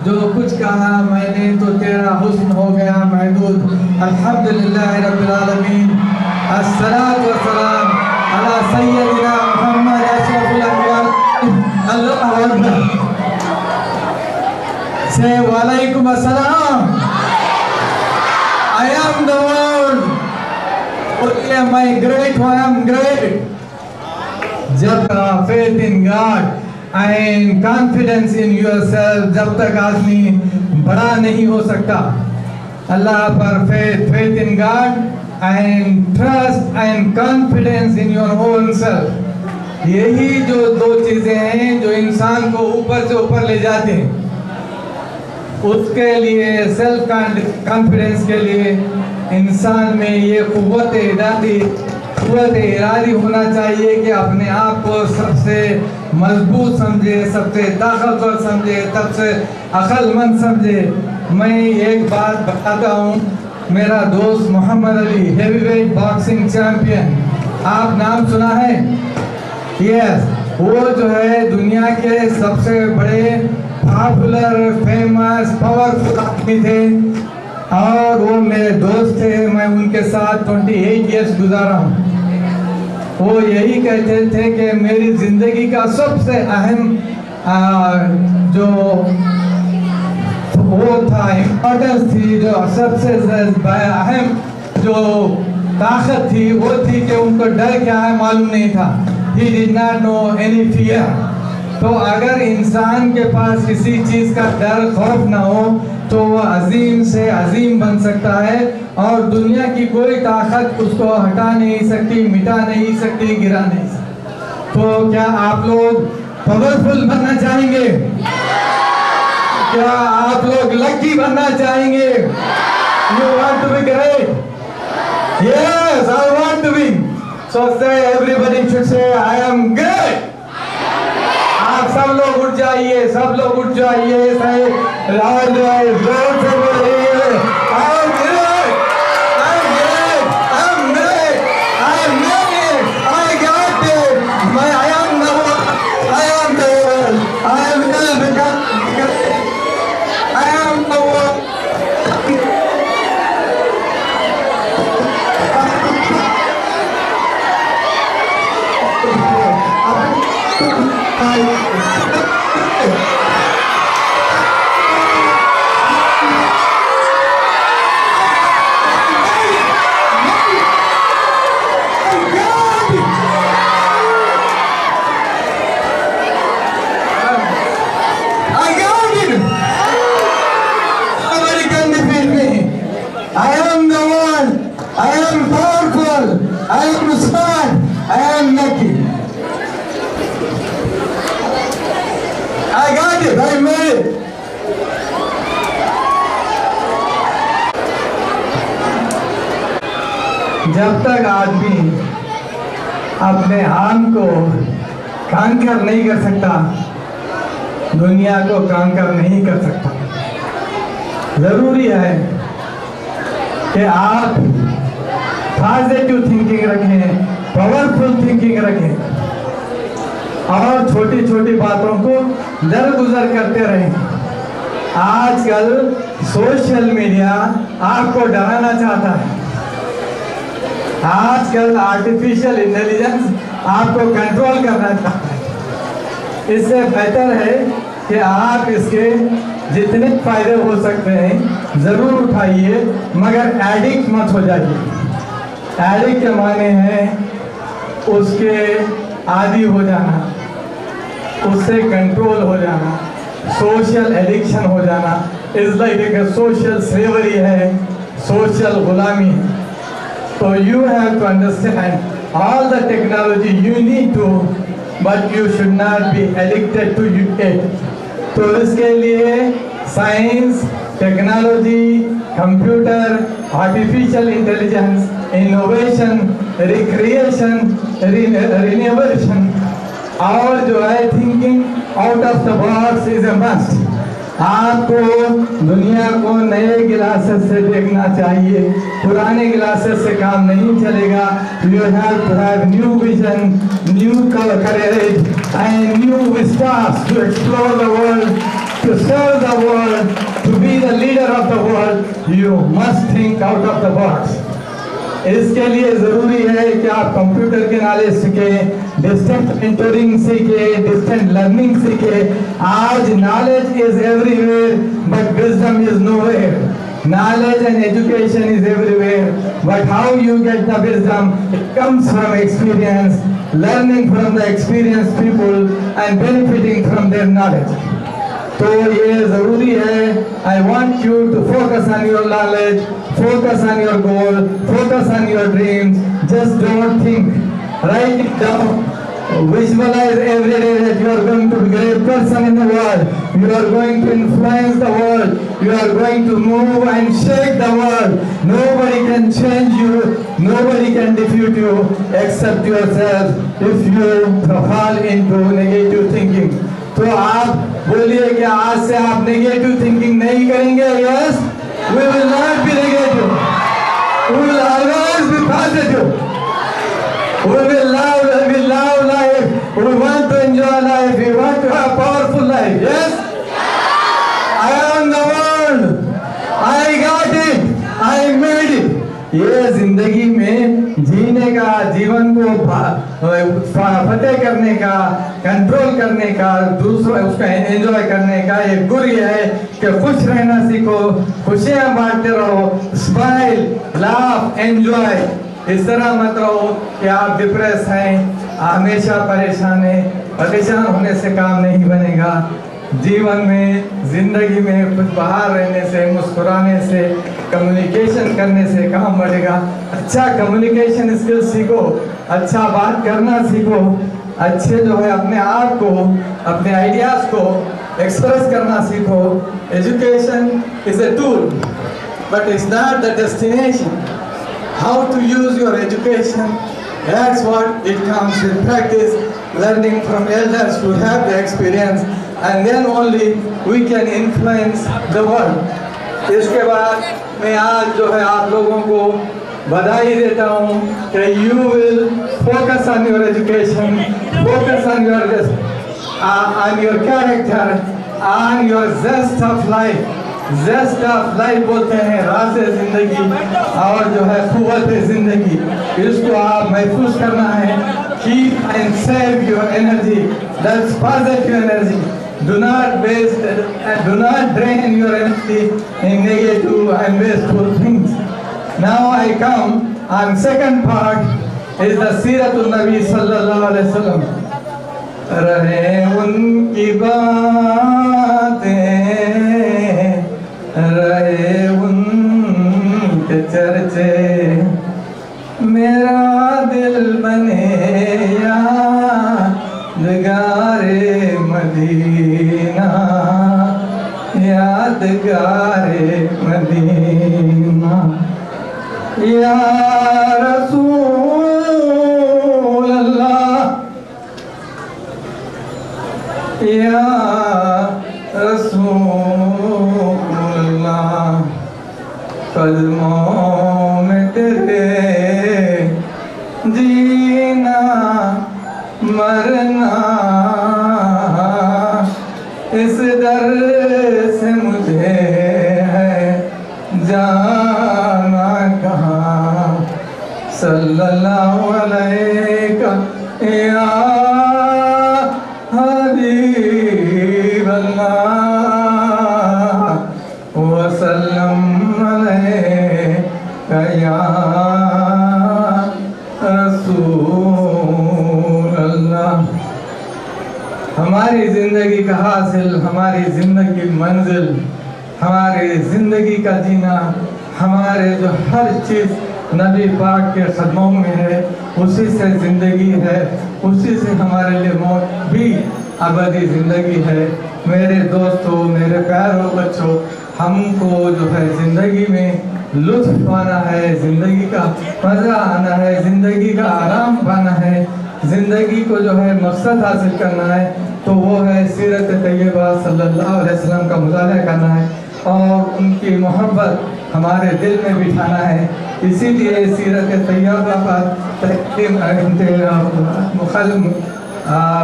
जो कुछ कहा मैंने तो तेरा हुस्न हो गया महदूद। अल्हम्दुलिल्लाह रब्बिल आलमीन, अस्सलातु वस्सलाम अला सय्यदिना मुहम्मद अशरफुल अंबिया। अल्लाहु Akbar. Say walaikum assalam. I am the one. Am I great? I am great. जब तक faith in God and confidence in yourself, जब तक आदमी बड़ा नहीं हो सकता। अल्लाह पर faith in God and trust and confidence in your own self, यही जो दो चीजें हैं जो इंसान को ऊपर से ऊपर ले जाते हैं। उसके लिए सेल्फ कॉन्फिडेंस के लिए इंसान में ये क़ुव्वत इरादी होना चाहिए कि अपने आप को सबसे मजबूत समझे, सबसे ताकतवर समझे, सबसे अक्लमंद समझे। मैं एक बात बताता हूँ, मेरा दोस्त Muhammad Ali, heavyweight boxing champion, आप नाम सुना है? यस, वो जो है दुनिया के सबसे बड़े पॉपुलर फेमस पावरफुल आदमी थे और वो मेरे दोस्त थे। मैं उनके साथ 28 इयर्स गुजारा हूँ। वो यही कहते थे कि मेरी ज़िंदगी का सबसे अहम जो वो था इम्पोर्टेंस थी, जो सबसे अहम जो ताकत थी वो थी कि उनको डर क्या है मालूम नहीं था। He did not know any fear. तो अगर इंसान के पास किसी चीज़ का डर खौफ ना हो तो वो अजीम से अजीम बन सकता है और दुनिया की कोई ताकत उसको हटा नहीं सकती, मिटा नहीं सकती, गिरा नहीं सकती। तो क्या आप लोग पावरफुल बनना चाहेंगे? क्या आप लोग लकी बनना चाहेंगे? You want to be great? Yes, I want to be. So say everybody should say I am great. आप सब लोग उठ जाइए, सब लोग उठ जाइए, जोर से बोलिए I'm great, I'm great, I'm great, I'm great, I got it, I am the one, I am the one, I am the great, I am the one. I am the one, I am powerful, I am smart, I am lucky. it, I made it. जब तक आदमी अपने आम को कांकर नहीं कर सकता, दुनिया को कांकर नहीं कर सकता। जरूरी है कि आप पॉजिटिव थिंकिंग रखें, पावरफुल थिंकिंग रखें और छोटी छोटी बातों को दरगुजर करते रहें। आजकल सोशल मीडिया आपको डराना चाहता है, आजकल आर्टिफिशियल इंटेलिजेंस आपको कंट्रोल करना चाहता है। इससे बेहतर है कि आप इसके जितने फायदे हो सकते हैं ज़रूर उठाइए, मगर एडिक्ट मत हो जाइए। एडिक्ट के माने हैं उसके आदी हो जाना, उससे कंट्रोल हो जाना, सोशल एडिक्शन हो जाना। इस लाइक एक सोशल स्लेवरी है, सोशल गुलामी है। So you have to understand all the technology you need to, but you should not be addicted to it. तो इसके लिए science, technology, computer, artificial intelligence, innovation, recreation, renewation और जो है thinking out of the box is a must. आपको दुनिया को नए गिलासेस से देखना चाहिए, पुराने गिलासेस से काम नहीं चलेगा। You have to have new vision, new courage and new vistas to explore the world, to serve the world, to be the leader of the world. You must think out of the box. इसके लिए ज़रूरी है कि आप कंप्यूटर के नॉलेज सीखें, डिस्टेंट मेंटरिंग सीखें, डिस्टेंट लर्निंग सीखें। आज knowledge is everywhere but wisdom is nowhere. Knowledge and education is everywhere, but how you get the wisdom, it comes from experience, learning from the experienced people and benefiting from their knowledge. तो ये ज़रूरी है। I want you to focus on your knowledge, focus on your goal, focus on your dreams. Just don't think, write it down. Visualize every day that you are going to be a great person in the world. You are going to influence the world. You are going to move and shake the world. Nobody can change you. Nobody can defeat you except yourself if you fall into negative thinking. तो आप बोलिए कि आज से आप नेगेटिव थिंकिंग नहीं करेंगे। Yes, we will not be negative. We will always be positive. We will love life. We want to enjoy life. We want to have powerful life. Yes? I am the world. I got it. I made it. ये जिंदगी में जीने का, जीवन को फतेह करने का, कंट्रोल करने का, दूसरों उसका एंजॉय करने का ये गुर ये है कि खुश रहना सीखो, खुशियाँ बांटते रहो, स्माइल, लाफ, एंजॉय। इस तरह मत रहो कि आप डिप्रेस हैं, हमेशा परेशान हैं। परेशान होने से काम नहीं बनेगा। जीवन में, जिंदगी में कुछ बाहर रहने से, मुस्कुराने से, कम्युनिकेशन करने से काम बढ़ेगा। अच्छा कम्युनिकेशन स्किल सीखो, अच्छा बात करना सीखो, अच्छे जो है अपने आप को, अपने आइडियाज़ को एक्सप्रेस करना सीखो। Education is a tool but it's not the destination. How to use your education, that's what it comes with practice, learning from elders who have the experience, and then only we can influence the world. इसके बाद मैं आज जो है आप लोगों को बधाई देता हूँ कि you will focus on your education, focus on your character, on your zest of life. Zest of life बोलते हैं, राज़ ज़िंदगी और जो है क़ुव्वत ज़िंदगी, इसको आप महफूज करना है। Keep and save your energy, that's positive energy. Do not waste and do not drain your energy in negative and wasteful things. Now I come on second part is the Siratul Nabi sallallahu alaihi wasallam. रहे उनकी बातें, रहे उनके चर्चे, मेरा दिल बने यादगारे मदीना। या रसूल अल्लाह या रसूल अल्लाह कदमों में तेरे जीना मरना इस दर से मुझे है जाना कहाँ सल्लल्लाहु अलैका या हबीब अल्लाह वसल्लम अलैका या रसूल अल्लाह। हमारी ज़िंदगी का हासिल, हमारी ज़िंदगी की मंजिल, हमारी ज़िंदगी का जीना, हमारे जो हर चीज़ नबी पाक के कदमों में है, उसी से ज़िंदगी है, उसी से हमारे लिए मौत भी अबदी ज़िंदगी है। मेरे दोस्तों, मेरे प्यारों बच्चों, हमको जो है ज़िंदगी में लुत्फ़ पाना है, ज़िंदगी का मज़ा आना है, ज़िंदगी का आराम पाना है, ज़िंदगी को जो है मकसद हासिल करना है, तो वो है सीरत तैयबा सल्लल्लाहु अलैहि वसल्लम का मुताला करना है और उनकी मोहब्बत हमारे दिल में बिठाना है। इसीलिए सीरत तैयबा पर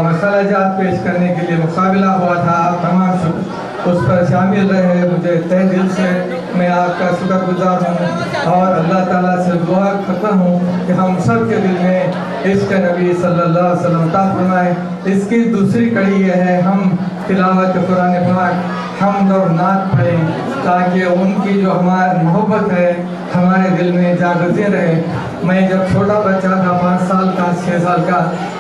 मखराजात पेश करने के लिए मुकाबला हुआ था। आप तमाम उस पर शामिल रहे, मुझे तहे दिल से मैं आपका शुक्रगुजार हूँ और अल्लाह ताला से दुआ करता हूँ कि हम सब के दिल में इश्क़ नबी सल्लल्लाहु अलैहि वसल्लम अता फरमाए। इसकी दूसरी कड़ी ये है, हम तिलावत कुरान पाक हमद और नात पढ़ें ताकि उनकी जो हमारी मोहब्बत है हमारे दिल में जागृति रहे। मैं जब छोटा बच्चा था, 5 साल का 6 साल का,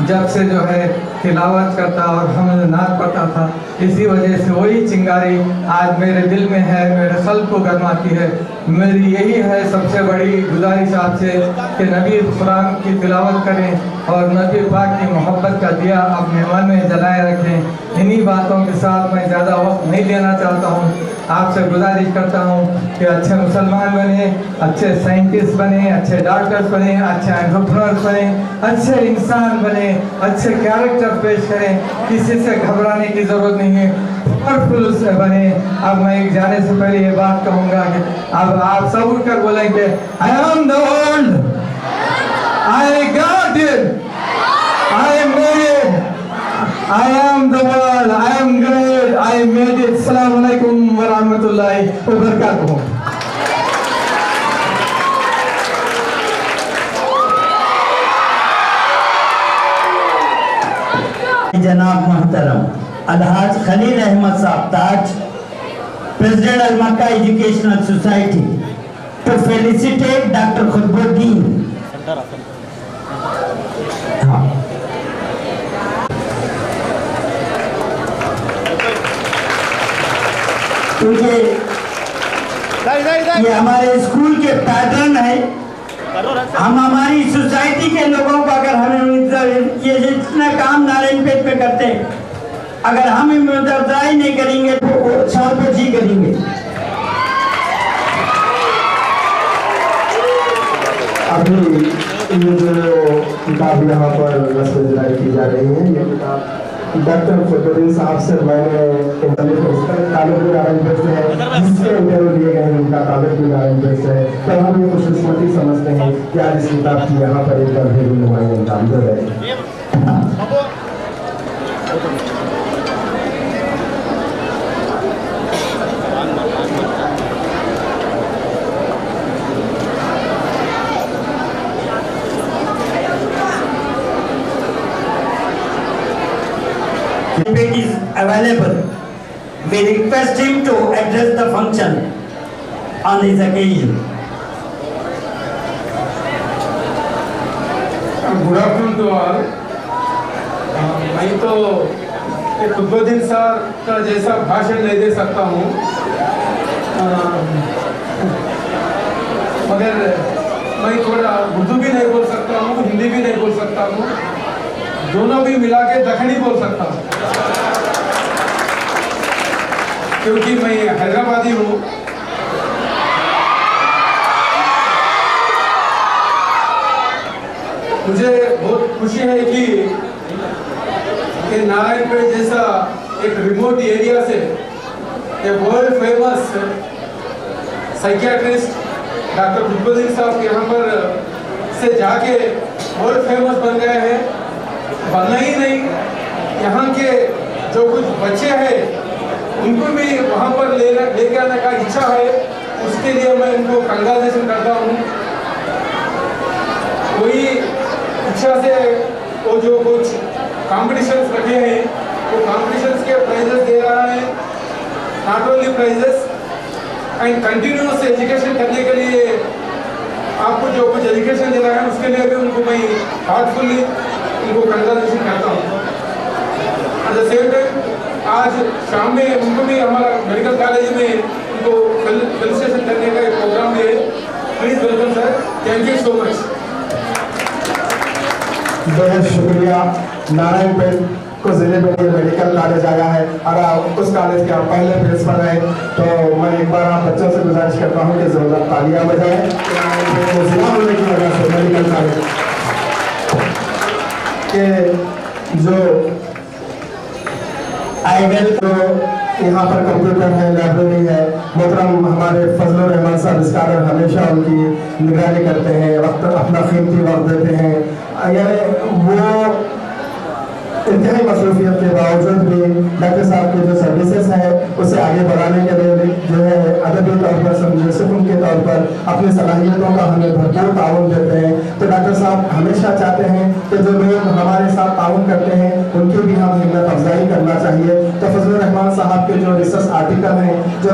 जब से जो है तिलावत करता और हमद नात पढ़ता था, इसी वजह से वही चिंगारी आज मेरे दिल में है, मेरे क़ल्ब को गरमाती है। मेरी यही है सबसे बड़ी गुजारिश आपसे कि नबी कुरान की तिलावत करें और नबी पाक की मोहब्बत का दिया अपने मन में जलाए रखें। इन्हीं बातों के साथ मैं ज़्यादा वक्त नहीं लेना चाहता हूँ। आपसे गुजारिश करता हूँ कि अच्छे मुसलमान बने, अच्छे साइंटिस्ट बने, अच्छे डॉक्टर्स बने, अच्छे एंटरप्रेन्योर्स बने, अच्छे इंसान बने, अच्छे कैरेक्टर पेश करें, किसी से घबराने की ज़रूरत नहीं है, पावरफुल से बने। अब मैं जाने से पहले ये बात कहूँगा कि अब आप सब उठ कर बोलेंगे, I am the world, I got it, I made it, I am the world, I am great, I made it. Assalamu alaikum wa rahmatullahi wa barakatuh. जनाब मोहतरम Alhaj Khalil Ahmed sahab Taj, president Al Makka educational society, to felicitate Dr. Khutbuddin. क्योंकि ये हमारे स्कूल के पैटर्न है। हम हमारी सोसाइटी के लोगों को अगर हमें ये जितना काम नारायणपेट में करते हैं, अगर हम इम्तियाज़ नहीं करेंगे तो शाम पे जी करेंगे। अभी ये जो किताब यहाँ पर नस्ल जारी की जा रही है, ये किताब डॉक्टर खुदबुद्दीन साहब से मैंने ताल्लुक भी नारायणपेट से है, जिसके इंटरव्यू लिए गए हैं उनका ताल्लुक भी नारायणपेट से है। तो हम ये खुशकिस्मती समझते हैं कि आज इस किताब की यहाँ पर एक बार भी नुमाइंदे अंजाम दे रहे हैं। It is available. We request him to address the function on this occasion. Good afternoon to all. मैं तो खुदबुद्दीन साहब का जैसा भाषण नहीं दे सकता हूँ, मगर मैं थोड़ा उर्दू भी नहीं बोल सकता हूँ, हिंदी भी नहीं बोल सकता हूँ, दोनों भी मिला के दखनी बोल सकता हूँ, क्योंकि मैं हैदराबादी हूँ। मुझे बहुत खुशी है कि नारायणपेट जैसा एक रिमोट एरिया से एक world famous psychiatrist doctor Khudbuddin साहब यहाँ पर से जाके वर्ल्ड फेमस बन गए हैं। बनना ही नहीं, यहाँ के जो कुछ बच्चे हैं उनको भी वहाँ पर लेके आने का इच्छा है। उसके लिए मैं उनको कंग्रेचुलेशन करता हूँ। वही इच्छा से वो जो कुछ कॉम्पिटिशन्स रखे हैं वो कॉम्पिटिशन्स के प्राइजेस दे रहा है। Not only prizes and continuous education करने के लिए आपको जो कुछ एजुकेशन दे रहा है उसके लिए भी उनको मैं हार्टफुली उनको कंग्रेचुलेशन करता हूँ। एट द सेम टाइम आज शाम में उनको भी हमारा मेडिकल कॉलेज में उनको फेलिसिटेशन करने का एक प्रोग्राम भी है। Please welcome sir, thank you so much. बहुत शुक्रिया। नारायणपेट को जिले में ये मेडिकल कॉलेज आया है। अगर उस कॉलेज के आप पहले प्रिंसिपल हैं तो मैं एक बार आप बच्चों से गुजारिश करता हूँ कि जोरदार तालियां बजाएं। जिला होने की वजह से मेडिकल कॉलेज के जो यहाँ पर कंप्यूटर है, लाइब्रेरी है। मोहतरम हमारे फजलुर रहमान साहब स्कॉलर हमेशा उनकी निगरानी करते हैं, वक्त अपना कीमती वक्त देते हैं। यानी वो इंतहाई मसरूफियत के बावजूद भी डॉक्टर साहब के जो सर्विसेज हैं उसे आगे बढ़ाने के लिए जो है अदबी तौर पर सुकून के तौर पर अपनी सलाहियतों का हमें भरपूर ताउन देते हैं। तो डॉक्टर साहब हमेशा चाहते हैं कि जो लोग हमारे साथ ताउन करते हैं उनकी भी हम हिम्मत अफजाई करना चाहिए। तो फजलुर रहमान साहब के जो रिसर्च आर्टिकल हैं, जो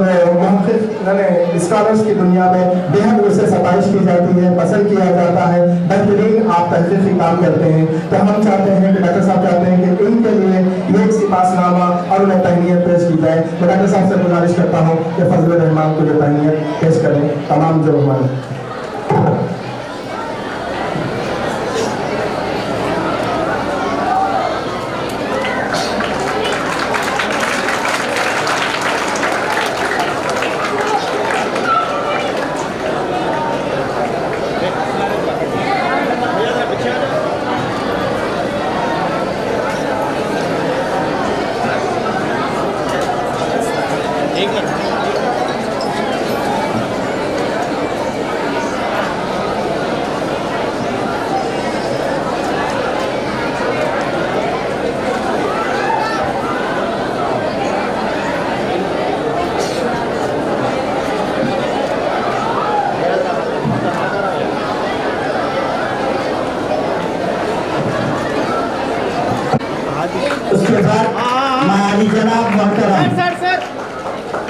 स्कॉलर्स की दुनिया में बेहद उसे सताइश की जाती है, पसंद किया जाता है, बेहतरीन आप तहकीकी काम करते हैं। तो हम चाहते हैं कि डॉक्टर साहब चाहते हैं कि इनके लिए एक सिपासनामा और उन्हें तहनीत पेश की जाए। मैं डॉक्टर साहब से गुजारिश करता हूँ कि फजलुर रहमान को जो तहनीत पेश करें तमाम जो हमारे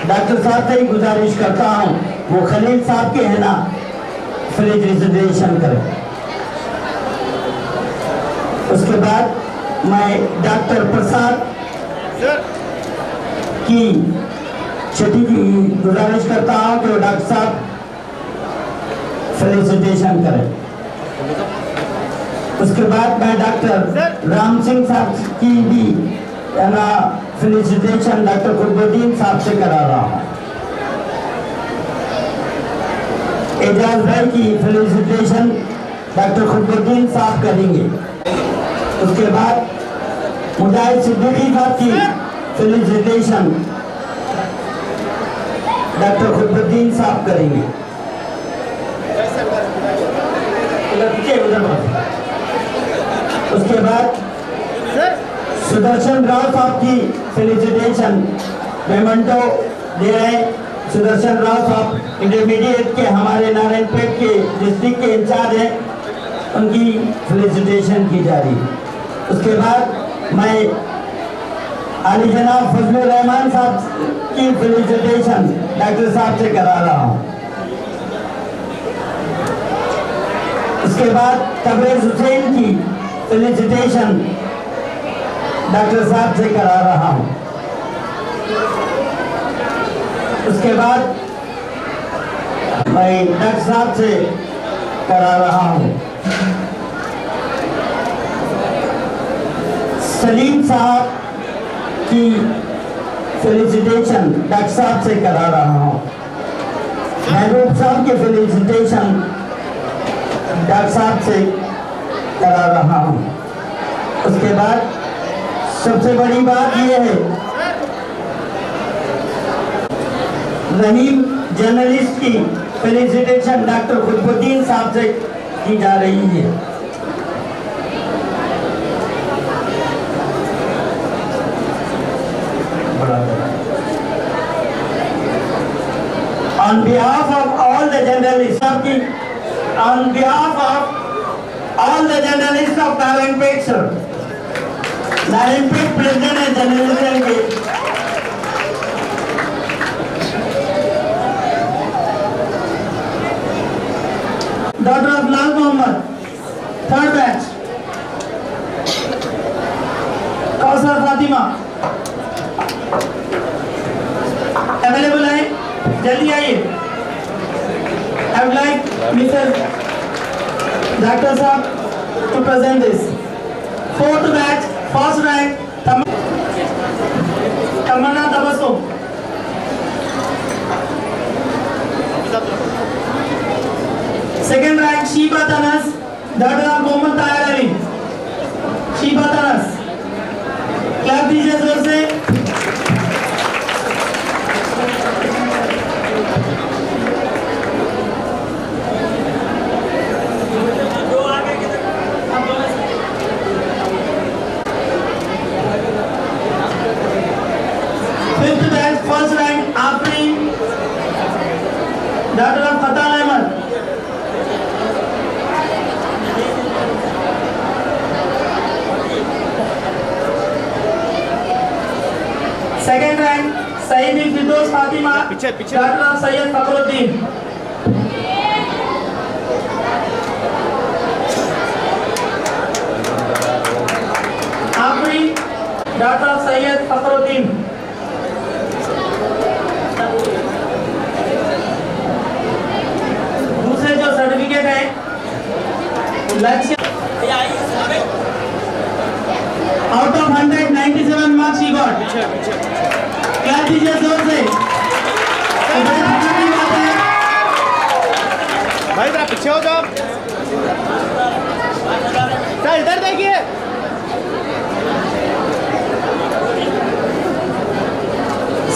डॉक्टर साहब से ही गुजारिश करता हूँ वो खलील साहब के है ना फ्रिज रिजर्वेशन करें। उसके बाद मैं डॉक्टर प्रसाद की छठी गुजारिश करता हूँ कि वो डॉक्टर साहब फेलिसिटेशन करें। उसके बाद मैं डॉक्टर राम सिंह साहब की भी फेलिसिटेशन डॉक्टर खुदबुद्दीन साहब से करा रहा हूँ। एजाज भाई की फेलिसिटेशन डॉक्टर खुदबुद्दीन साहब करेंगे। उसके बाद मुजाहिद सिद्दीकी साहब की फेलिसिटेशन डॉक्टर खुदबुद्दीन साहब करेंगे। उसके बाद सुदर्शन राव साहब की फेलिसिटेशन मेमेंटो दे रहे हैं। सुदर्शन राव साहब इंटरमीडिएट के हमारे नारायणपेट के डिस्ट्रिक्ट के इंचार्ज हैं, उनकी फेलिसिटेशन की जा रही है। उसके बाद मैं आली जनाब फजलुर रहमान साहब की फेलिसिटेशन डॉक्टर साहब से करा रहा हूँ। उसके बाद तबरेज हुसैन की फेलिसिटेशन डॉक्टर साहब से करा रहा हूँ। उसके बाद मैं डॉक्टर साहब से करा रहा हूँ। सलीम साहब की फेलिसिटेशन डॉक्टर साहब से करा रहा हूँ। महबूब साहब के फेलिसिटेशन डॉक्टर साहब से करा रहा हूँ। उसके बाद सबसे बड़ी बात ये है, रहीम जर्नलिस्ट की फेलिसिटेशन डॉक्टर खुदबुद्दीन साहब से की जा रही है। On behalf of all the journalists of Narayanpet, sir, Narayanpet President and General के Daughter of Lal Mohammed, third batch, Kausar Fatima, available है, जल्दी आइए। I would like Mr. Dr. Saab to present this. Fourth batch, first rank, Tamanna Tabassum. Second rank, Shiba Tanas, daughter of Mohammad Tahir Ali. Shiba Tanas. Clap दीजिए जोर से। Fifth batch, first rank, Afrin, daughter of Fatal Ahmed. Second rank, Sayyidi Firdaus Fatima, daughter of Sayyid Fakhruddin. Afrin, daughter of Sayyid Fakhruddin. दूसरे जो सर्टिफिकेट है लक्ष्य out of 197 marks he got. क्या दीजिए जोर से। भाई जरा पीछे हो जाओ। सर इधर देखिए।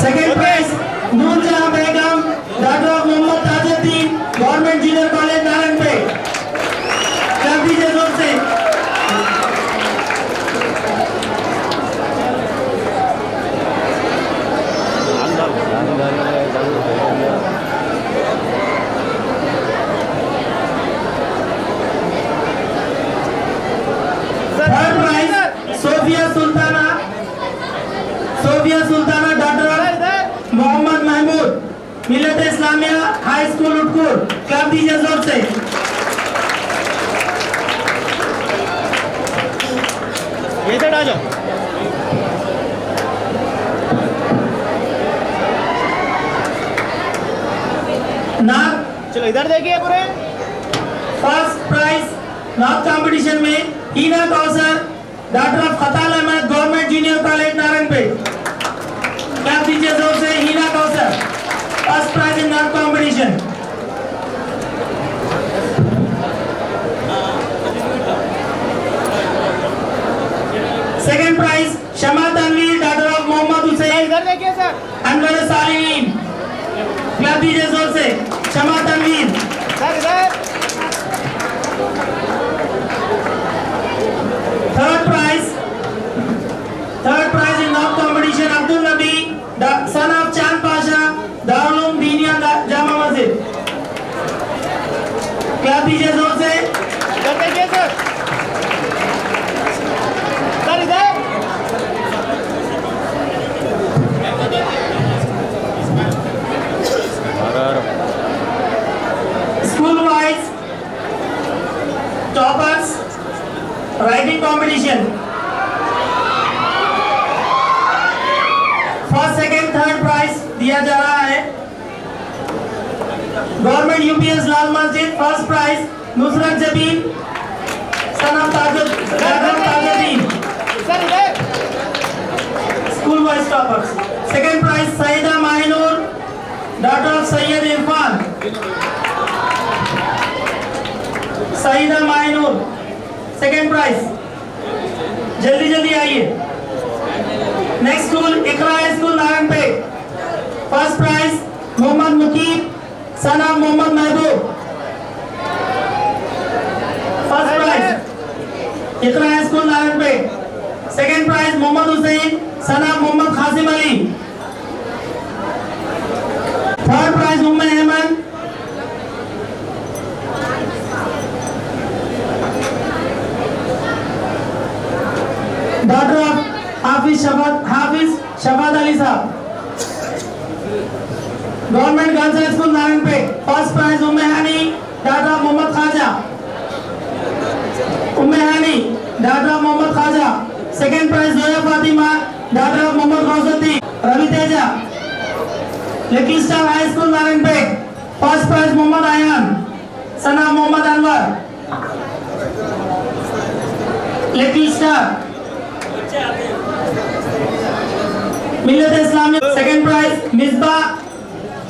Second prize Noorjahan Begum, daughter of Mohammed Tajuddin, government junior college Narayanpet. क्या दीजिए जोर से। Third prize Sophia Sultana, daughter of Mohammed Mahmood, Millat Islamia high school Utkur. Clap दीजिए जोर से। ये से डालो। नाग, चलो इधर देखिए पूरे। फर्स्ट प्राइज नाग कंपटीशन में Heena Kausar, daughter of Khatal Ahmed, government junior college Narayanpet. Clap दीजिए जोर से। Heena Kausar, first prize in नाग competition. Second prize Shama Tanveer, daughter of Mohammed Hussain, इधर देखिए सर। अनवर सालिहीन। क्लब दीजिए जोर से। शमा तनवीर। सर इधर। थर्ड प्राइज इन नाग competition Abdul Nabi, son of चांद पाशा, दारुल उलूम दीनिया जामा मस्जिद। क्लब दीजिए जोर से। इधर देखिए सर। सर इधर। School wise toppers writing competition, first second third prize दिया जा रहा है। Government UPS Lal Masjid, first prize Nusrat Jabeen, son of Tajuddin. School wise toppers. Second prize Saeeda Mahinoor, daughter of Syed Irfan, Saeeda Mahinoor. Second prize, जल्दी जल्दी आइए। Next school Iqra school Narayanpet, first prize Mohammed Muqeeb son of Mohammed Mehboob, first prize Iqra school Narayanpet. Second prize Mohammed Hussain son of Mohammed Khasim Ali, third prize Umme Ahmed, daughter of Hafiz Shafat Ali sahab, government girls high school Narayanpet, first prize Umme Hani daughter Mohammed Khaja, Umme Hani daughter Mohammed Khaja. Second prize Zoya Fatima daughter Mohammed Gousuddin, Ravi Teja, little star high school Narayanpet, first prize Mohammed Ayaan Sana Mohammed Anwar, little star Millat Islami, second prize Misba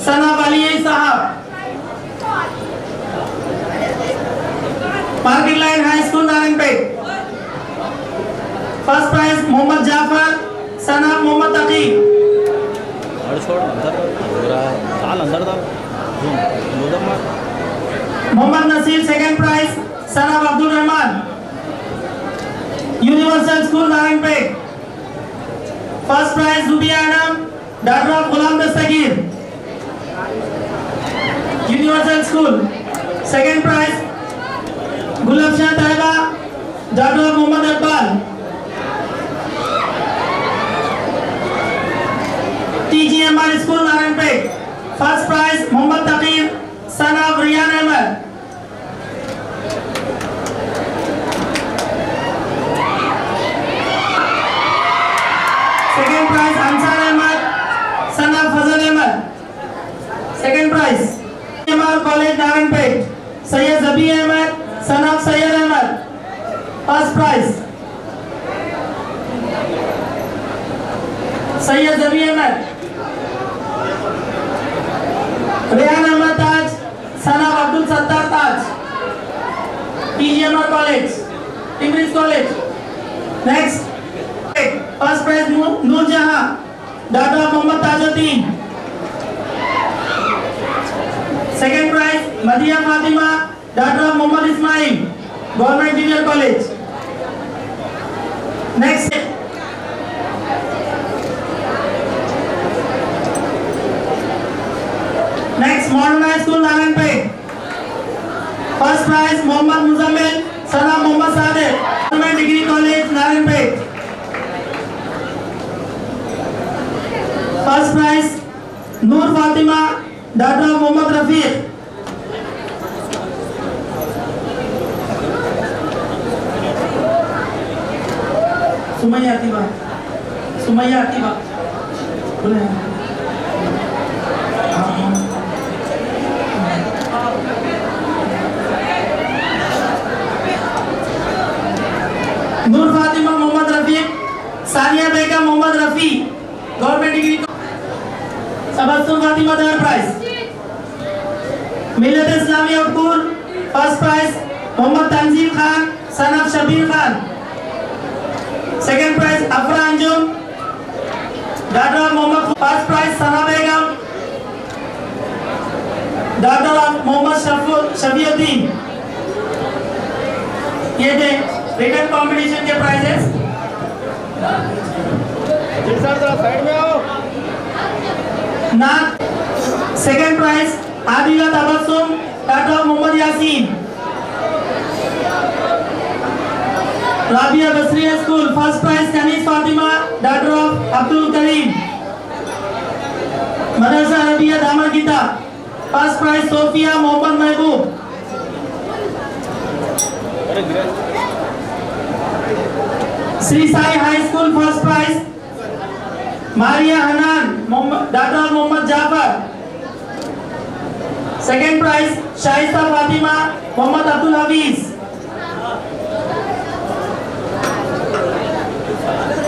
Sana Wali sahab, market line high school Narayanpet, first prize Mohammed Jafar son of Mohammed Taqi, Mohammed Naseer second prize son of Abdul Rehman, universal school Narayanpet, first prize Zubiya Anam daughter of Ghulam Dastagir, universal school. Second prize Gulshan Taiyaba daughter of Mohammed Iqbal, TGMR school Narayanpet, first prize Mohammed Taqir son of Riyan Ahmed, second prize Ansar Ahmed son of Fazal Ahmed, second prize TGMR college Narayanpet, Syed Zabi Ahmed son of Syed Ahmed, first prize Syed Zabi Ahmed, Rehan Ahmed Taj son of Abdul Sattar Taj, TGMR college TMREIS college. Next first prize Noor Jahan daughter of Mohammed Tajuddin, second prize Madiya Fatima daughter of Mohammed Ismail, government junior college. Next modern high school Narayanpet, first prize Mohammed Muzammil son of Mohammed Sadiq, government degree college Narayanpet, first prize Noor Fatima daughter of Mohammed Rafiq, Sumaiya Atiba बोले Noor Fatima Mohammed Rafiq, Sania Begum Mohammed Rafi, government degree, Tabassum Fatima third prize, Millat Islami Utkoor, first prize Mohammed Tanzeem Khan son of Shabbir Khan, second prize Afra Anjum daughter of Mohammed, first prize Sana Begum daughter of Mohammed Shafiuddin. ये थे रिटन कंपटीशन के प्राइजेस। सर जरा साइड में आओ। ना second prize Adila Tabassum daughter of Mohammed Yaseen, Rabia Basriya school, first prize Kaneez Fatima daughter of Abdul Kareem, Madrasa Arabia Damargidda, first prize Sophia Mohammed Mehboob, Shri Sai high school, first prize Maria Hanan daughter of Mohammed Jafar, second prize Shaista Fatima Mohammed Abdul Hafeez,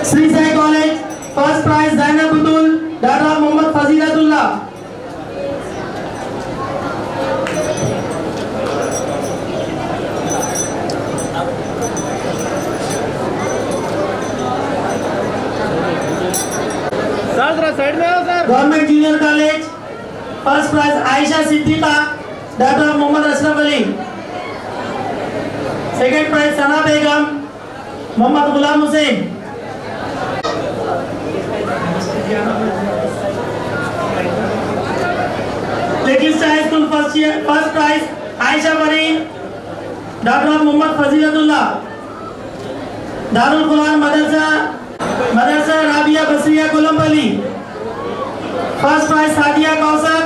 Shri Sai college, first prize Zainab Batool daughter of Mohammed Fazilatullah, government junior college first prize Ayesha Siddiqua daughter of Mohammed Ashraf Ali second prize Sana Begum Mohammed Ghulam Hussain little high school first prize Ayesha Fareen daughter of Mohammed Fazilatullah Darul Quran Madrasa Rabia Basriya Kolamballi first prize Sadia Kausar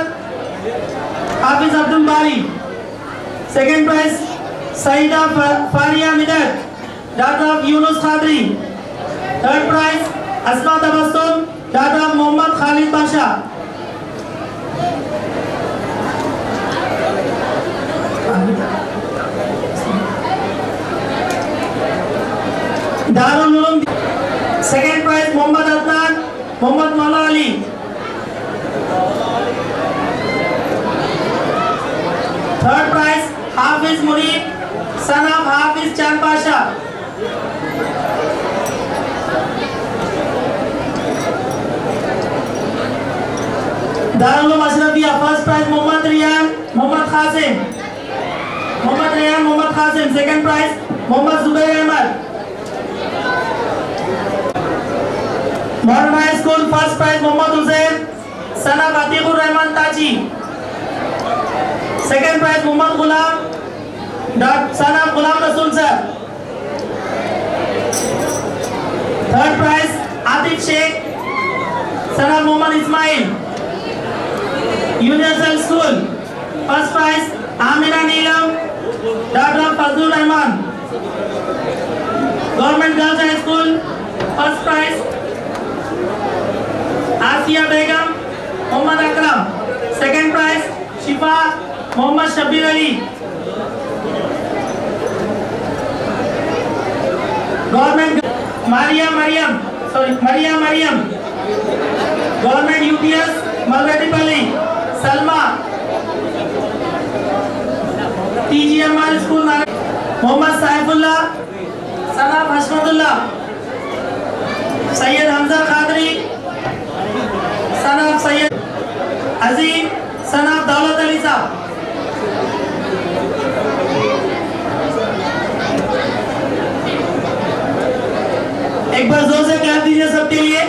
Hafiz Abdul Bari second prize Saeeda Fariya Midhat daughter of Yunus Khadri third prize Asma Tabassum daughter of Mohammed Khalid Badshah Darul Uloom second prize Mohammed Adnan Mohammed Maula Ali third prize Hafiz Muneeb son of Hafiz Chand Pasha Darul Uloom Ashrafia first prize Mohammed Riyan Mohammed Qasim second prize Mohammed Zubair Ahmed modern high school first prize Mohammed Hussain son of Atiqur Rahman Taji second prize Mohammad Ghulam son of Ghulam Rasool sir third prize Atif Sheikh son of Mohammed Ismail universal school first prize Amina Neelam daughter of Fazlur Rahman government girls high school first prize Asiya Begum Mohammed Akram second prize Shifa Mohammed Shabbir Ali government Mariyam government UPS Malretipalli Salma TGMR school Mohammed Saifullah son of Hashmatullah Syed Hamza Khadri son of Syed Azeem son of Daulat Ali साहब एक बार जोर से क्लैप दीजिए सबके लिए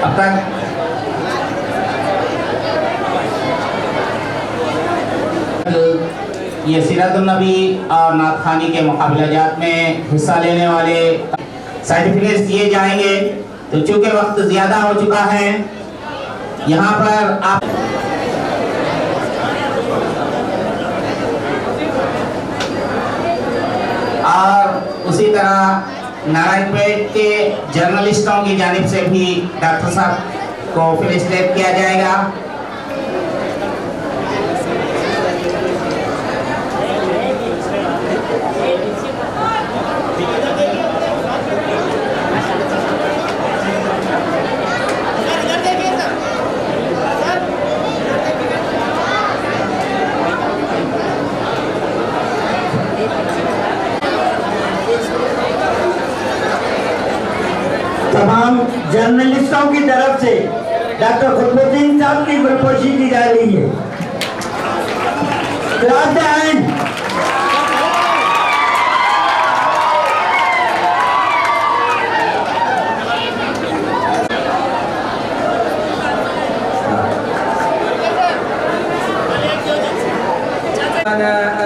अब तक ये सीरतुन्नबी और नाथखानी के मुकाबलाजात में हिस्सा लेने वाले सर्टिफिकेट्स दिए जाएंगे। तो चूंकि वक्त ज़्यादा हो चुका है, यहाँ पर आप और उसी तरह नारायणपेट के जर्नलिस्टों की जानिब से भी डॉक्टर साहब को फेलिसिटेट किया जाएगा। तमाम जर्नलिस्टों की तरफ से डॉक्टर खुतबुद्दीन साहब की गुलपोशी की जा रही है। Class the hand.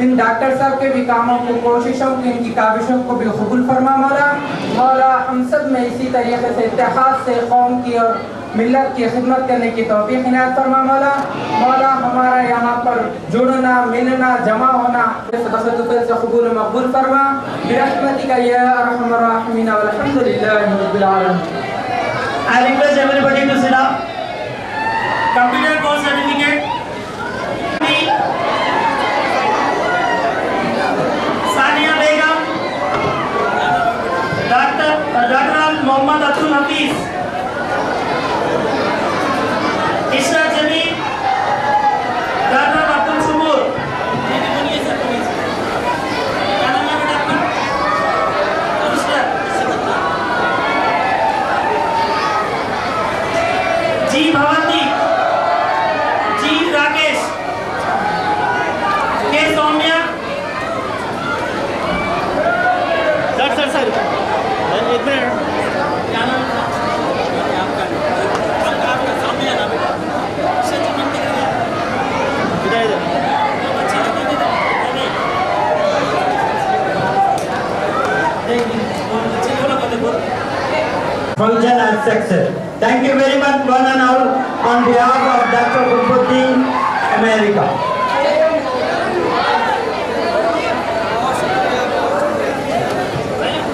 In doctor साहब के भी कामों को, कोशिशों की, इनकी काविशों को भी कबूल फरमा मौला। मौला हम सब में इसी तरीके से इत्तेहाद से कौम की और मिल्लत की खिदमत करने की तौफीक इनायत फरमा मौला। मौला हमारा यहाँ पर जुड़ना, मिलना, जमा होना से कबूल मकबूल फरमा बिरहमतिका या अरहमर राहिमीन वल्हम्दुलिल्लाहि रब्बिल आलमीन। I request everybody to sit up. Computer course certificate. Sania Begum, Dr. Mohammad Abdul Hafiz, Ishra Jamil, Dr. Abdul Subur. जी भवंती, जी राकेश, के सौम्या, सर एक मिनट क्या नाम था? आपका सौम्या ना बेटा, function as success. Thank you very much one and all on behalf of Dr. Qutbuddin, America.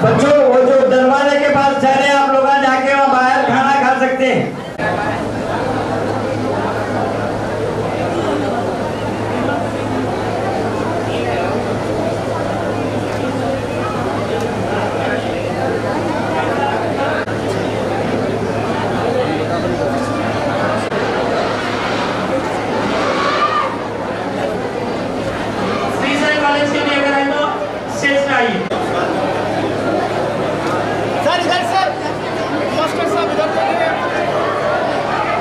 बच्चों